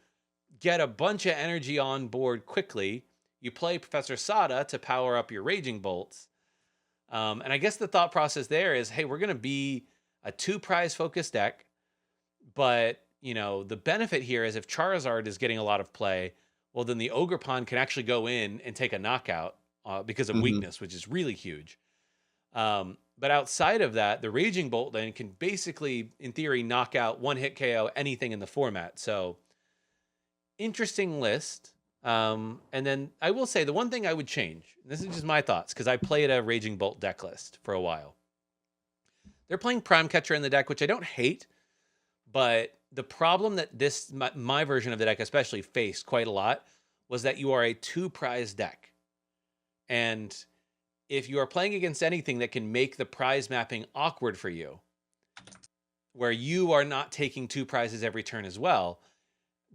get a bunch of energy on board quickly. You play Professor Sada to power up your Raging Bolts. And I guess the thought process there is, hey, we're going to be a 2 prize focused deck, but the benefit here is if Charizard is getting a lot of play, well, then the Dragapult can actually go in and take a knockout because of Mhm. weakness, which is really huge. But outside of that, the Raging Bolt then can basically, in theory, knock out 1-hit KO anything in the format. So interesting list. And then I will say the one thing I would change, and this is just my thoughts, because I played a Raging Bolt deck list for a while. They're playing Prime Catcher in the deck, which I don't hate, but the problem that my version of the deck especially faced quite a lot was that you are a 2 prize deck. And if you are playing against anything that can make the prize mapping awkward for you, where you are not taking 2 prizes every turn as well,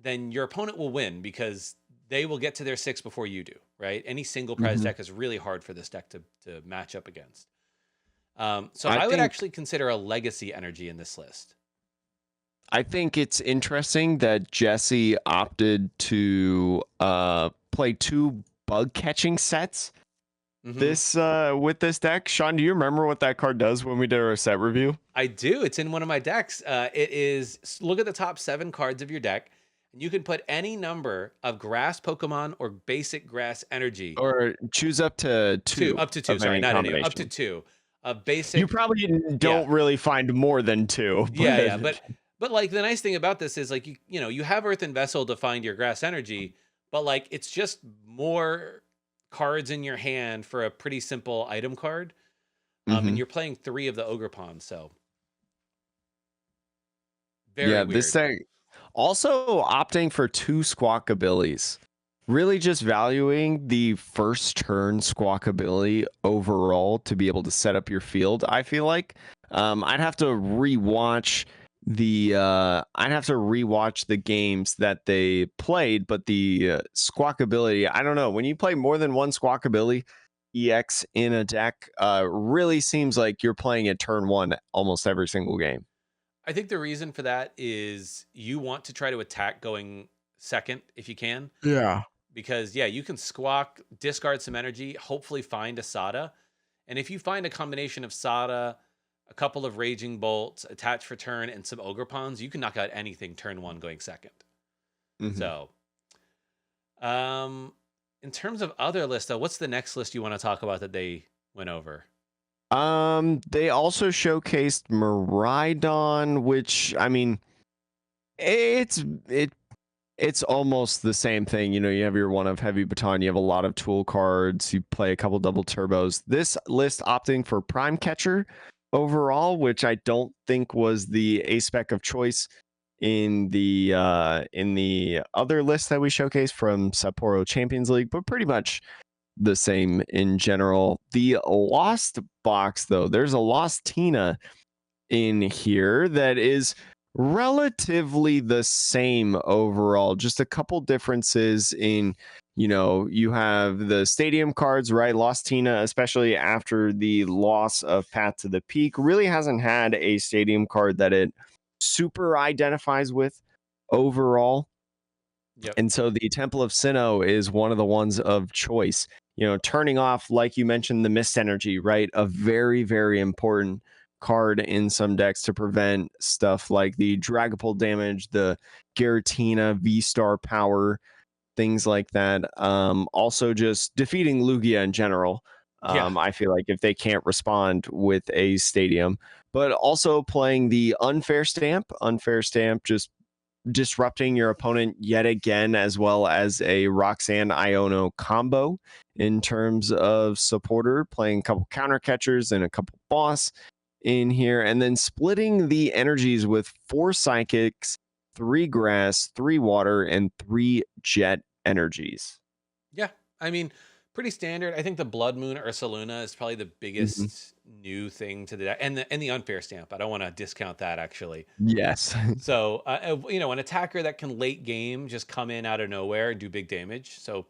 then your opponent will win because they will get to their 6 before you do, right? Any single prize Mhm. deck is really hard for this deck to match up against. So I I would think actually consider a legacy energy in this list. I think it's interesting that Jesse opted to play 2 bug catching sets Mm-hmm. this with this deck. Sean, do you remember what that card does when we did our set review? I do. It's in one of my decks. It is, look at the top 7 cards of your deck, and you can put any number of grass Pokemon or basic grass energy. Or choose up to 2 Up to 2. of Sorry, any not any. Up to combination. 2 of You basic. probably Yeah, don't really find more than 2, yeah. but But like the nice thing about this is like you have Earthen Vessel to find your grass energy, but like it's just more cards in your hand for a pretty simple item card. And Mhm. you're playing 3 of the Dragapult, so very Yeah, this weird. deck also opting for 2 squawk abilities. Really just valuing the first turn squawk ability overall to be able to set up your field. I feel like I'd have to rewatch the games that they played, but the squawk ability, I don't know. When you play more than one squawk ability EX in a deck, really seems like you're playing at turn 1 almost every single game. I think the reason for that is you want to try to attack going second if you can, Yeah. because yeah, you can squawk, discard some energy, hopefully find a Sada. And if you find a combination of Sada, a couple of Raging Bolts, attach for turn, and some Dragapults, you can knock out anything turn 1 going second. Mhm. So, in terms of other lists, though, what's the next list you want to talk about that they went over? They also showcased Maridon, which I mean, it's it it's almost the same thing. You know, you have your one of heavy baton, you have a lot of tool cards, you play a couple double turbos. This list opting for Prime Catcher overall, which I don't think was the A spec of choice in the other list that we showcased from Sapporo Champions League, but pretty much the same in general. The Lost Box, though, there's a Lost Tina in here that is relatively the same overall, just a couple differences in, you have the stadium cards, right? Lost Tina, especially after the loss of Path to the Peak, really hasn't had a stadium card that it super identifies with overall. Yep. And so the Temple of Sinnoh is one of the ones of choice. Turning off, like you mentioned, the mist energy, right? A very, very important card in some decks to prevent stuff like the Dragapult damage, the Giratina V-Star power, things like that. Also just defeating Lugia in general. Yeah. I feel like if they can't respond with a stadium, but also playing the unfair stamp, just disrupting your opponent yet again, as well as a Roxanne Iono combo in terms of supporter, playing a couple counter catchers and a couple boss in here, and then splitting the energies with 4 psychics, 3 grass, 3 water, and 3 jet energies. Yeah. I mean, pretty standard. I think the Blood Moon Ursaluna is probably the Mhm. biggest new thing to the deck, and the unfair stamp. I don't want to discount that actually. Yes. So, an attacker that can late game just come in out of nowhere and do big damage. So,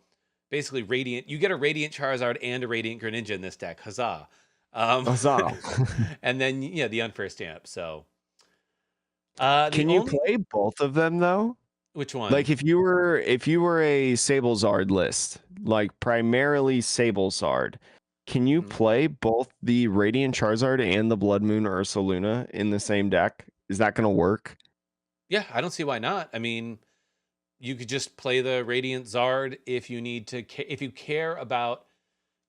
basically, Radiant, you get a Radiant Charizard and a Radiant Greninja in this deck. Huzzah. Um, Huzzah. and then, the unfair stamp. So, the Can you only, play both of them though? which one? Like if you were a Sablezard list, like primarily Sablezard, can you Mhm. play both the Radiant Charizard and the Blood Moon Ursaluna in the same deck? Is that going to work? Yeah, I don't see why not. I mean, you could just play the Radiant Zard if you need to, if you care about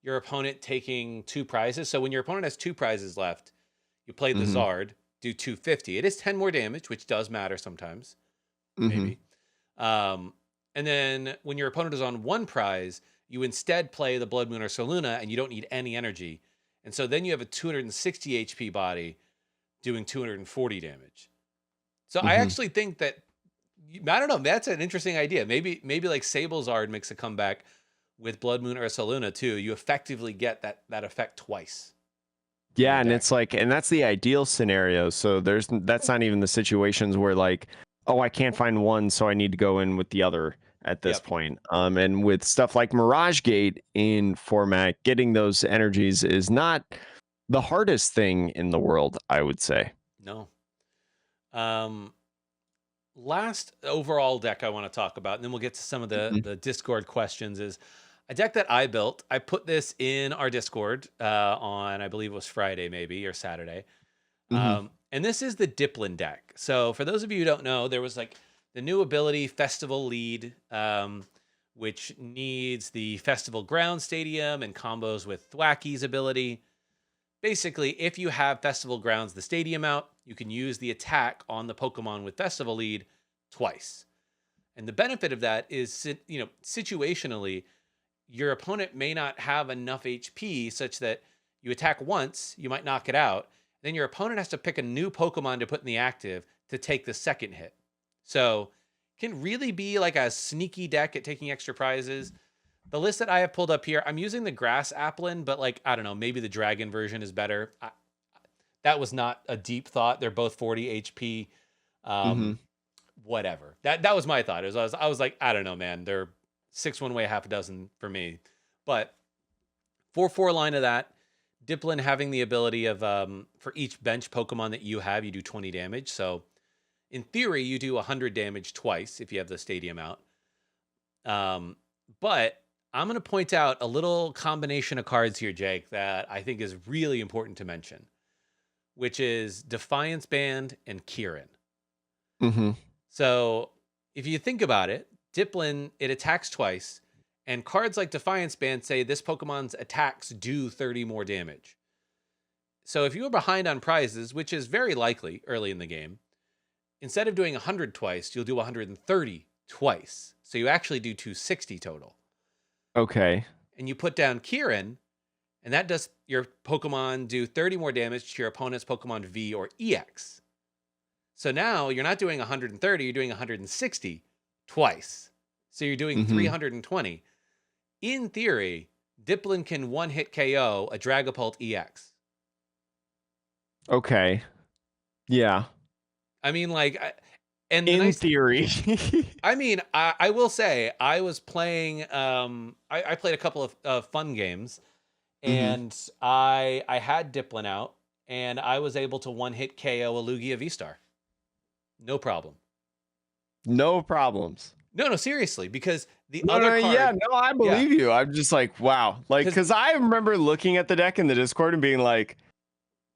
your opponent taking 2 prizes. So when your opponent has 2 prizes left, you play the Mhm. Zard, do 250. It is 10 more damage, which does matter sometimes, Mhm. maybe. Um, and then when your opponent is on 1 prize, you instead play the Blood Moon or Soluna, and you don't need any energy. And so then you have a 260 HP body doing 240 damage. So I Mhm. actually think that, I don't know, that's an interesting idea. Maybe like Sablezard makes a comeback with Blood Moon or Soluna too. You effectively get that effect twice in Yeah, your and deck. it's like, and that's the ideal scenario. So that's not even the situations where like, oh, I can't find one, so I need to go in with the other at this Yep. point. And with stuff like Mirage Gate in format, getting those energies is not the hardest thing in the world, I would say. No. Um, Last overall deck I want to talk about, and then we'll get to some of Mhm. the Discord questions, is a deck that I built. I put this in our Discord on, I believe it was Friday maybe or Saturday. Mhm. And this is the Dippin deck. So for those of you who don't know, there was like the new ability Festival Lead, which needs the Festival Ground Stadium and combos with Thwacky's ability. Basically, if you have Festival Grounds, the stadium out, you can use the attack on the Pokemon with Festival Lead twice. And the benefit of that is, situationally, your opponent may not have enough HP such that you attack once, you might knock it out. Then your opponent has to pick a new Pokemon to put in the active to take the second hit. So, can really be like a sneaky deck at taking extra prizes. The list that I have pulled up here, I'm using the Grass Applin, but like, I don't know, maybe the Dragon version is better. That was not a deep thought. They're both 40 HP. Um, Mhm. Whatever. That was my thought. I was like, I don't know, man. They're 6 one way, half a dozen for me. But 4/4 line of that, Diplin having the ability of for each bench Pokemon that you have, you do 20 damage. So in theory, you do 100 damage twice if you have the stadium out. But I'm going to point out a little combination of cards here, Jake, that I think is really important to mention, which is Defiance Band and Kieran. Mhm. So if you think about it, Diplin, it attacks twice, and cards like Defiance Band say this Pokemon's attacks do 30 more damage. So if you were behind on prizes, which is very likely early in the game, instead of doing 100 twice, you'll do 130 twice. So you actually do 260 total. Okay. And you put down Kieran, and that does your Pokemon do 30 more damage to your opponent's Pokemon V or EX. So now you're not doing 130, you're doing 160 twice. So you're doing Mhm. 320. In theory, Diplin can one hit KO a Dragapult EX. Okay. Yeah. I mean, and the In nice, theory. I mean, I will say, I was playing, I played a couple of fun games, Mhm. and I had Diplin out, and I was able to one hit KO a Lugia V Star. No problem. No problems. No, no, seriously, because the No, other no, yeah, card, no, I yeah, believe you. I'm just like, wow. Like, because because I remember looking at the deck in the Discord and being like,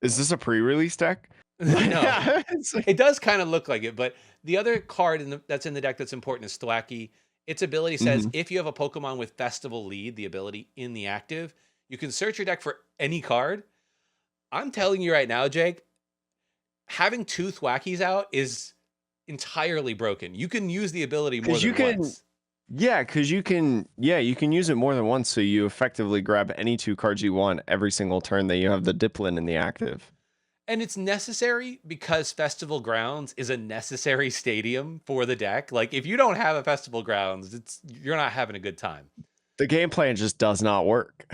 is this a pre-release deck? no, It's like- it does kind of look like it, but the other card that's in the deck that's important is Thwacky. Its ability says Mhm. if you have a Pokemon with Festival Lead, the ability in the active, You can search your deck for any card. I'm telling you right now, Jake, having two Thwackies out is entirely broken. You can use the ability more Because you than can, once. yeah, because you can use it more than once. So you effectively grab any 2 cards you want every single turn that you have the Dippin in the active. And it's necessary because Festival Grounds is a necessary stadium for the deck. Like if you don't have a Festival Grounds, you're not having a good time. The game plan just does not work.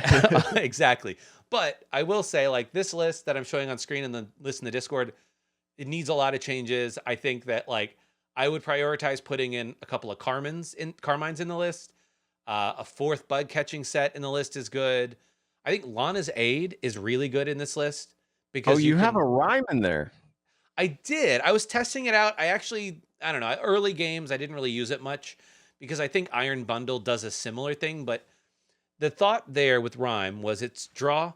Exactly. But I will say, like this list that I'm showing on screen and the list in the Discord, it needs a lot of changes. I think that like I would prioritize putting in a couple of Carmines in the list. A fourth bug catching set in the list is good. I think Lana's Aid is really good in this list Oh, because you you have can. a rhyme in there. I did. I was testing it out. I don't know, early games, I didn't really use it much because I think Iron Bundle does a similar thing. But the thought there with Rhyme was it's draw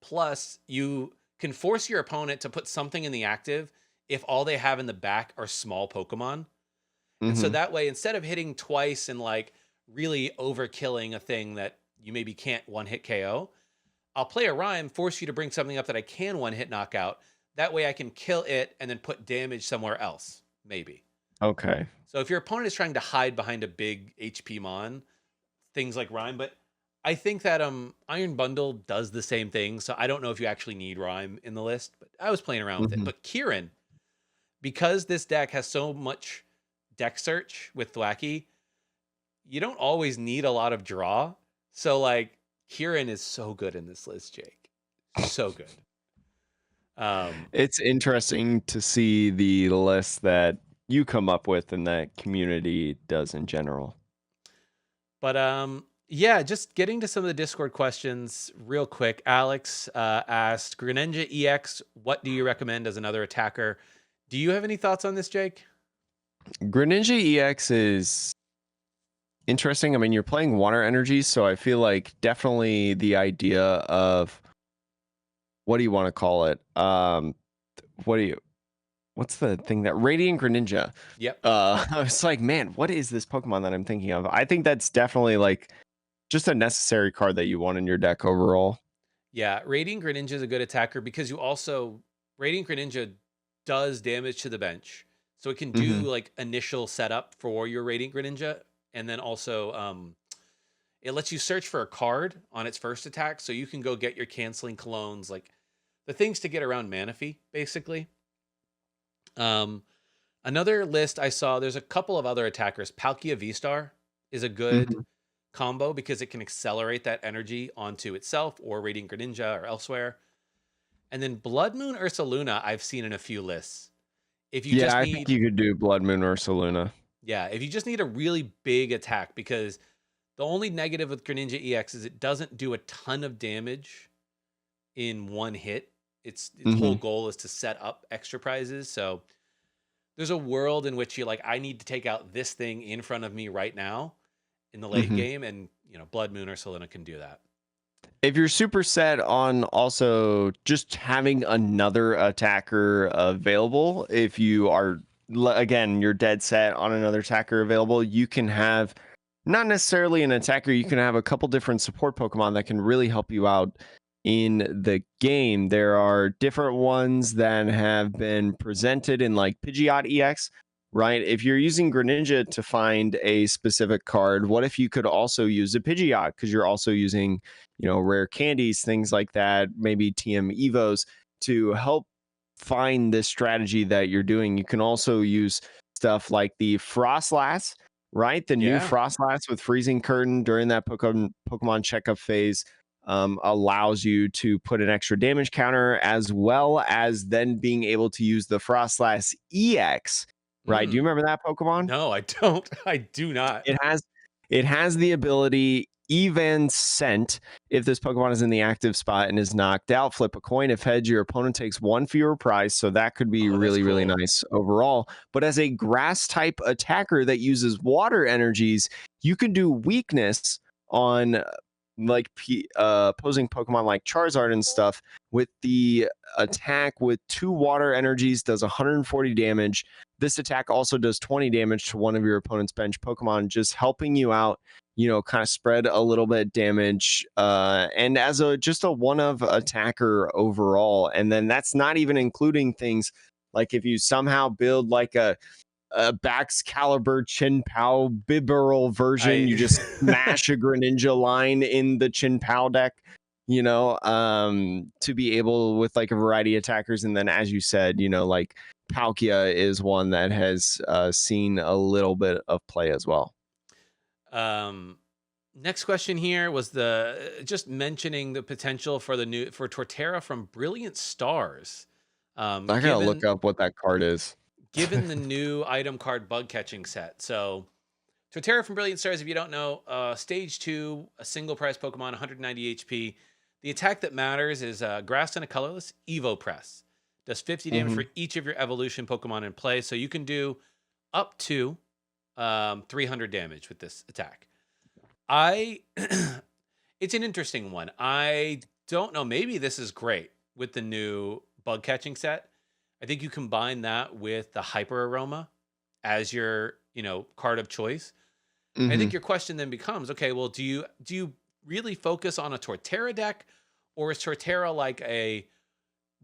plus you can force your opponent to put something in the active if all they have in the back are small Pokemon. And so Hmm. that way, instead of hitting twice and like really overkilling a thing that you maybe can't one hit KO, I'll play a Rhyme, force you to bring something up that I can one hit knockout. That way I can kill it and then put damage somewhere else, maybe. Okay. So if your opponent is trying to hide behind a big HP mon, things like Rhyme, but I think that Iron Bundle does the same thing, so I don't know if you actually need Rhyme in the list, but I was playing around with it. Hmm. But Kieran, because this deck has so much deck search with Thwacky, you don't always need a lot of draw. So like Kieran is so good in this list, Jake. So good. It's interesting to see the list that you come up with and that community does in general. But yeah, just getting to some of the Discord questions real quick. Alex asked Greninja EX, what do you recommend as another attacker? Do you have any thoughts on this, Jake? Greninja EX is interesting. I mean, you're playing water energy, so I feel like definitely the idea of what do you want to call it? What do you what's the thing that Radiant Greninja? Yep. I was like, man, what is this Pokemon that I'm thinking of? I think that's definitely like just a necessary card that you want in your deck overall. Yeah, Radiant Greninja is a good attacker because you also Radiant Greninja does damage to the bench. So it can do Hmm. like initial setup for your Radiant Greninja, and then also it lets you search for a card on its first attack, so you can go get your canceling colognes, like the things to get around Manaphy, basically. Um, Another list I saw, there's a couple of other attackers. Palkia V-Star is a good Hmm. combo because it can accelerate that energy onto itself or Radiant Greninja or elsewhere. And then Blood Moon Ursaluna, I've seen in a few lists. If you Yeah, just I think need, you could do Blood Moon or Saluna. yeah, if you just need a really big attack, because the only negative with Greninja EX is it doesn't do a ton of damage in one hit. Its whole Hmm. goal is to set up extra prizes. So there's a world in which you like, I need to take out this thing in front of me right now in the late Hmm. game, and Blood Moon or Selena can do that. If you're super set on also just having another attacker available, if you are again you're dead set on another attacker available, you can have not necessarily an attacker, you can have a couple different support Pokemon that can really help you out in the game. There are different ones that have been presented in like Pidgeot EX, right? If you're using Greninja to find a specific card, what if you could also use a Pidgeot because you're also using, rare candies, things like that, maybe TM Evos to help find this strategy that you're doing. You can also use stuff like the Frostlass, right? The new Yeah. Frostlass with Freezing Curtain during that Pokemon checkup phase allows you to put an extra damage counter as well as then being able to use the Frostlass EX, right? Do you Mm. remember that Pokemon? No, I don't. I do not. It has the ability even sent. If this Pokemon is in the active spot and is knocked out, flip a coin. If heads, your opponent takes one fewer prize. So that could be Oh, that's really, really cool. nice overall. But as a grass type attacker that uses water energies, you can do weakness on like opposing Pokemon like Charizard and stuff with the attack with 2 water energies, does 140 damage. This attack also does 20 damage to one of your opponent's bench Pokemon, just helping you out, kind of spread a little bit damage, and as just a one of attacker overall. And then that's not even including things like if you somehow build like a Bax Caliber Chin Pao Bibarel version, you I just smash a Greninja line in the Chin Pao deck, to be able with like a variety of attackers. And then, as you said, like Palkia is one that has seen a little bit of play as well. Next question here was just mentioning the potential for Torterra from Brilliant Stars. I gotta look up what that card is. Given the new item card bug catching set. So Torterra from Brilliant Stars, if you don't know, stage 2, a single prize Pokemon, 190 HP. The attack that matters is Grass and a Colorless, Evo Press. Does 50 damage for each of your evolution Pokemon in play. So you can do up to 300 damage with this attack. It's an interesting one. I don't know. Maybe this is great with the new bug catching set. I think you combine that with the Hyper Aroma as your, card of choice. I think your question then becomes, okay, well, do you really focus on a Torterra deck, or is Torterra like a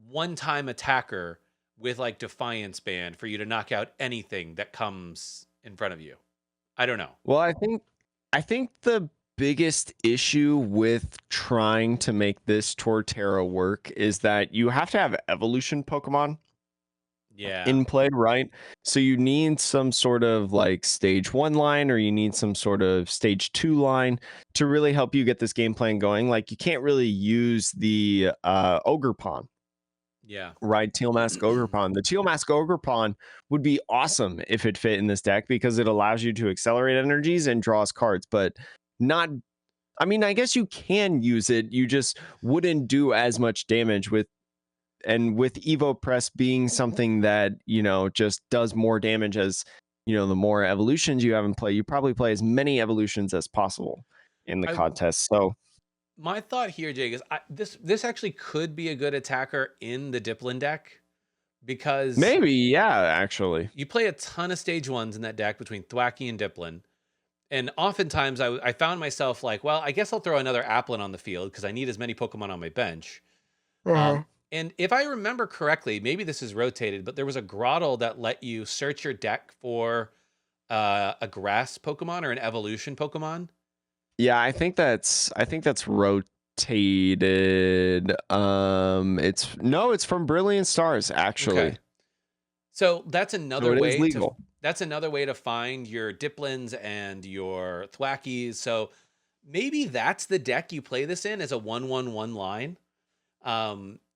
one-time attacker with like Defiance Band for you to knock out anything that comes in front of you? I don't know. Well, I think the biggest issue with trying to make this Torterra work is that you have to have evolution Pokemon in play, right? So you need some sort of like stage 1 line, or you need some sort of stage 2 line to really help you get this game plan going. Like you can't really use the Ogerpon. Yeah. Right, Teal Mask Ogerpon. The Teal Mask Ogerpon would be awesome if it fit in this deck because it allows you to accelerate energies and draws cards, but not. I mean, I guess you can use it. You just wouldn't do as much damage with Evo Press being something that, just does more damage as, the more evolutions you have in play. You probably play as many evolutions as possible in the contest. So my thought here, Jake, is this actually could be a good attacker in the Dippin deck, because maybe, yeah, actually. You play a ton of stage 1s in that deck between Thwackey and Dippin. And oftentimes I found myself like, well, I guess I'll throw another Applin on the field because I need as many Pokemon on my bench. And if I remember correctly, maybe this is rotated, but there was a Grottle that let you search your deck for a grass Pokemon or an evolution Pokemon. Yeah, I think that's rotated. It's from Brilliant Stars, actually. Okay. So that's another way that's another way to find your Dipplins and your Thwackies. So maybe that's the deck you play this in as a 1/1/1 line.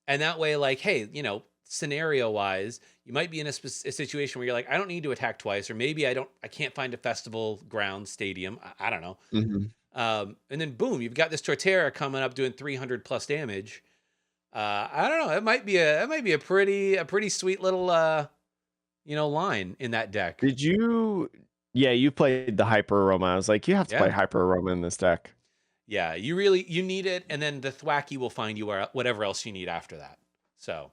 And that way, like, hey, scenario wise, you might be in a situation where you're like, I don't need to attack twice, or maybe I can't find a festival ground stadium. I don't know. And then boom, you've got this Torterra coming up doing 300 plus damage. I don't know. It might be a pretty sweet little line in that deck. Did you? Yeah, you played the Hyper Aroma. I was like, you have to play Hyper Aroma in this deck. Yeah, you need it, and then the Thwackey will find you whatever else you need after that. So,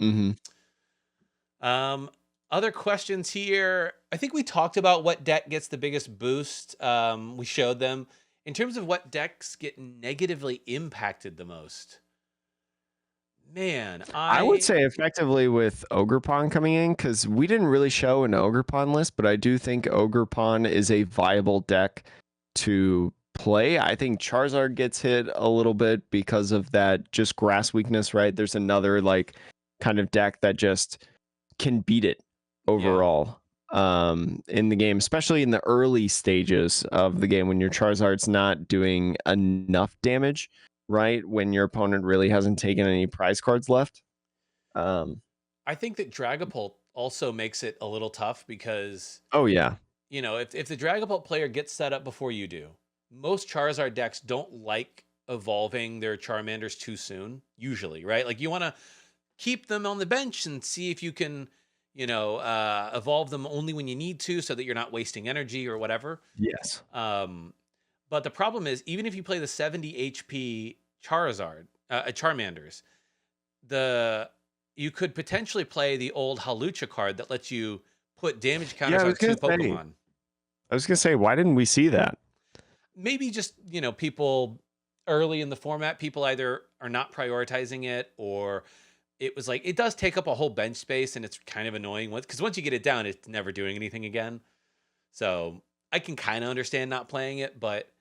other questions here. I think we talked about what deck gets the biggest boost. We showed them in terms of what decks get negatively impacted the most. Man, I would say effectively with Ogerpon coming in, because we didn't really show an Ogerpon list, but I do think Ogerpon is a viable deck to play. I think Charizard gets hit a little bit because of that just grass weakness, right? There's another like kind of deck that just can beat it overall in the game, especially in the early stages of the game when your Charizard's not doing enough damage, right? When your opponent really hasn't taken any prize cards left. I think that Dragapult also makes it a little tough because if the Dragapult player gets set up before you do, most Charizard decks don't like evolving their Charmanders too soon, usually, right? Like you want to keep them on the bench and see if you can, evolve them only when you need to so that you're not wasting energy or whatever. Yes. But the problem is, even if you play the 70 HP Charizard, Charmanders, you could potentially play the old Halucha card that lets you put damage Yeah, counters I on was gonna two say. Pokemon. I was gonna say, why didn't we see that? Maybe just, people early in the format, people either are not prioritizing it, or it was like, it does take up a whole bench space and it's kind of annoying because once you get it down, it's never doing anything again. So I can kind of understand not playing it, but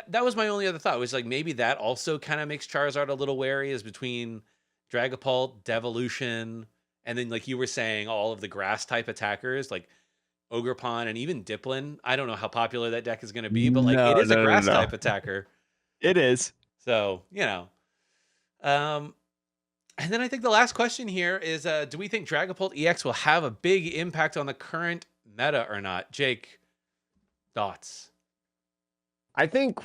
that was my only other thought. It was like, maybe that also kind of makes Charizard a little wary, is between Dragapult, Devolution, and then, like you were saying, all of the grass type attackers like Ogerpon and even Dippin. I don't know how popular that deck is going to be, but like, No, it is a no, no, grass no. type attacker. It is. So, um, and then I think the last question here is, do we think Dragapult EX will have a big impact on the current meta or not? Jake, thoughts? I think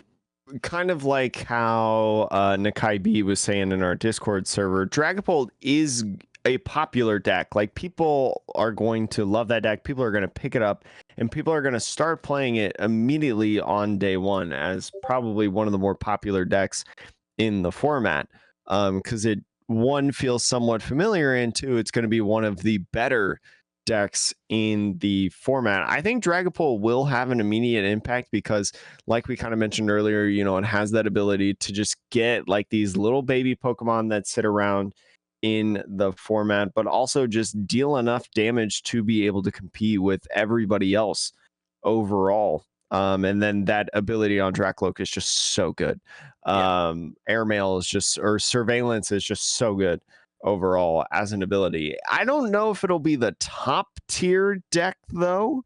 kind of like how Nakai B was saying in our Discord server, Dragapult is a popular deck. Like, people are going to love that deck. People are going to pick it up, and people are going to start playing it immediately on day one as probably one of the more popular decks in the format. Because it, one, feels somewhat familiar, and two, it's going to be one of the better decks in the format. I think Dragapult will have an immediate impact because, like we kind of mentioned earlier, it has that ability to just get like these little baby Pokemon that sit around in the format, but also just deal enough damage to be able to compete with everybody else overall. And then that ability on Dracloak is just so good. Yeah. Airmail is just, or Surveillance is just so good overall as an ability. I don't know if it'll be the top tier deck though.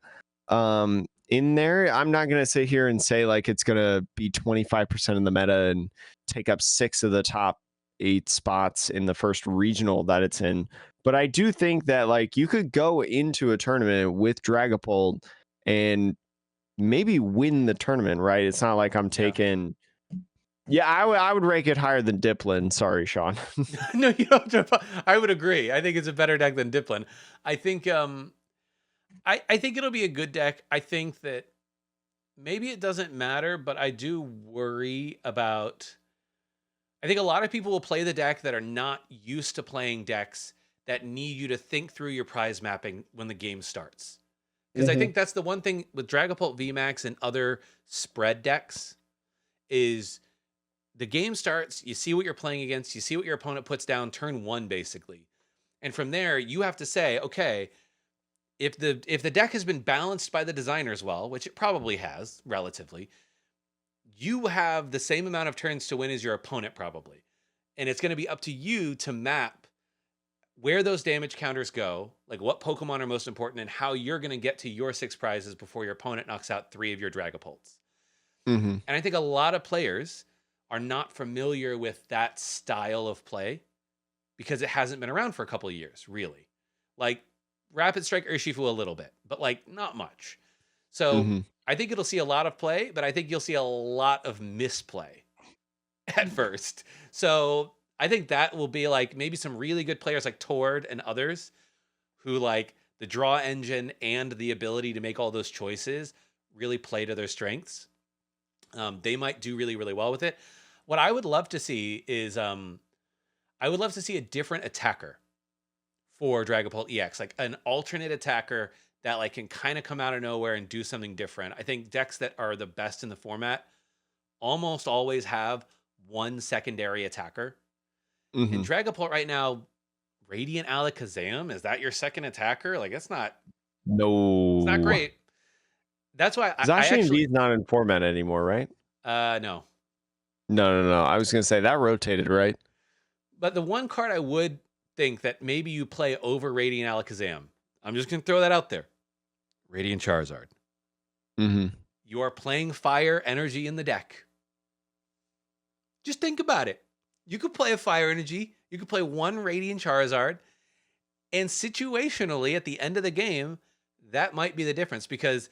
In there, I'm not gonna sit here and say like it's gonna be 25% of the meta and take up 6 of the top 8 spots in the first regional that it's in. But I do think that like you could go into a tournament with Dragapult and maybe win the tournament, right? It's not like I'm Yeah. taking. Yeah, I would rank it higher than Diplin. Sorry, Sean. No, you don't. I would agree. I think it's a better deck than Diplin. I think I think it'll be a good deck. I think that maybe it doesn't matter, but I do worry about, I think a lot of people will play the deck that are not used to playing decks that need you to think through your prize mapping when the game starts. Because I think that's the one thing with Dragapult VMAX and other spread decks is, the game starts, you see what you're playing against, you see what your opponent puts down turn one, basically. And from there, you have to say, okay, if the deck has been balanced by the designers well, which it probably has, relatively, you have the same amount of turns to win as your opponent, probably. And it's going to be up to you to map where those damage counters go, like what Pokemon are most important, and how you're going to get to your 6 prizes before your opponent knocks out 3 of your Dragapults. Mm-hmm. And I think a lot of players are not familiar with that style of play because it hasn't been around for a couple of years, really. Like, Rapid Strike Urshifu a little bit, but like not much. So I think it'll see a lot of play, but I think you'll see a lot of misplay at first. So I think that will be like maybe some really good players like Tord and others who like the draw engine and the ability to make all those choices really play to their strengths. They might do really, really well with it. What I would love to see is I would love to see a different attacker for Dragapult EX, like an alternate attacker that like can kind of come out of nowhere and do something different. I think decks that are the best in the format almost always have one secondary attacker. In Dragapult right now, Radiant Alakazam, is that your second attacker? Like, it's not No. great. That's why I Zacian V actually is not in format anymore, right? no. No. I was gonna say that rotated, right? But the one card I would think that maybe you play over Radiant Alakazam, I'm just gonna throw that out there. Radiant Charizard. You are playing fire energy in the deck. Just think about it. You could play a fire energy, you could play one Radiant Charizard, and situationally at the end of the game, that might be the difference, because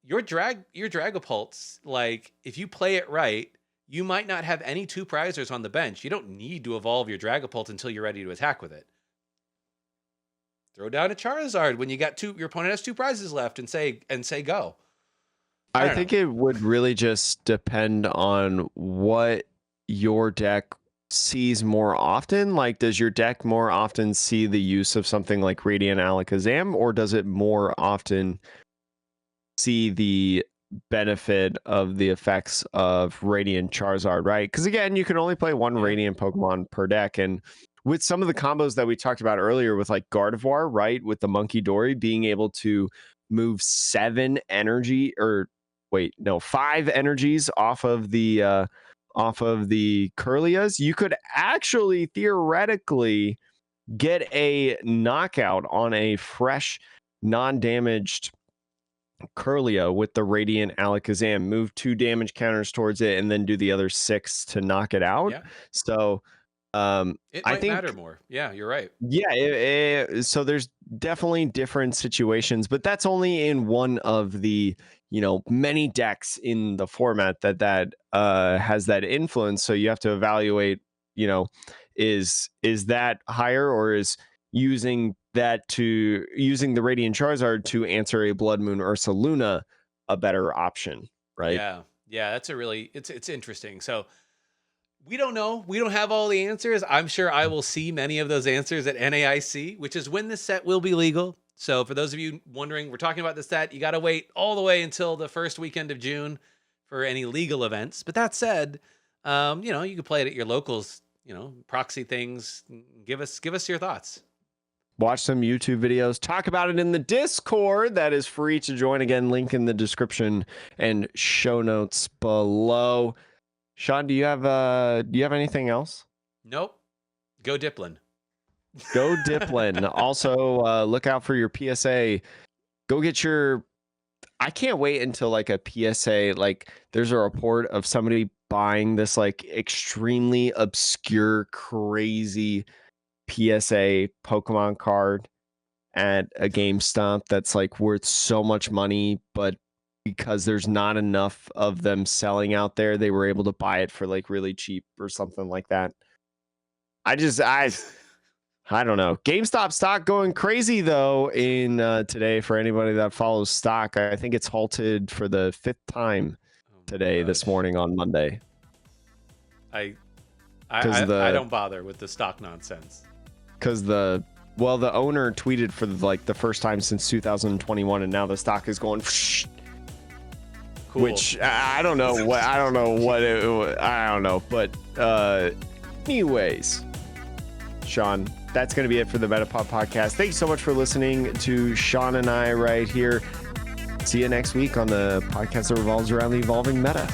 your Dragapults, like, if you play it right, you might not have any 2 prizers on the bench. You don't need to evolve your Dragapult until you're ready to attack with it. Throw down a Charizard when you got your opponent has 2 prizes left and say go. I think it would really just depend on what your deck sees more often? Like, does your deck more often see the use of something like Radiant Alakazam, or does it more often see the benefit of the effects of Radiant Charizard, right? Because again, you can only play one Radiant Pokemon per deck. And with some of the combos that we talked about earlier with like Gardevoir, right? With the Monkey Dory being able to move 5 energies off of the Curlias, you could actually theoretically get a knockout on a fresh, non-damaged Curlia with the Radiant Alakazam, move 2 damage counters towards it, and then do the other 6 to knock it out. Yeah. So It I might think matter more. Yeah, you're right. yeah, so there's definitely different situations, but that's only in one of the many decks in the format that has that influence. So you have to evaluate, is that higher, or is using the Radiant Charizard to answer a Blood Moon Ursaluna a better option, right? Yeah, that's it's interesting. So we don't know. We don't have all the answers. I'm sure I will see many of those answers at NAIC, which is when this set will be legal. So for those of you wondering, we're talking about the set. You got to wait all the way until the first weekend of June for any legal events. But that said, you can play it at your locals, proxy things. Give us your thoughts. Watch some YouTube videos, talk about it in the Discord that is free to join. Again, link in the description and show notes below. Sean, do you have anything else? Nope. Go Dippin. Go Dippin. Also, look out for your PSA. Go get your. I can't wait until like a PSA. Like, there's a report of somebody buying this like extremely obscure, crazy PSA Pokemon card at a GameStop that's like worth so much money, but because there's not enough of them selling out there, they were able to buy it for like really cheap or something like that. I don't know. GameStop stock going crazy though in today for anybody that follows stock. I think it's halted for the 5th time today, this morning on Monday. I don't bother with the stock nonsense. Because the owner tweeted for the first time since 2021, and now the stock is going. Cool. Which I don't know. But anyways, Sean, that's going to be it for the Metapod podcast. Thank you so much for listening to Sean and I right here. See you next week on the podcast that revolves around the evolving meta.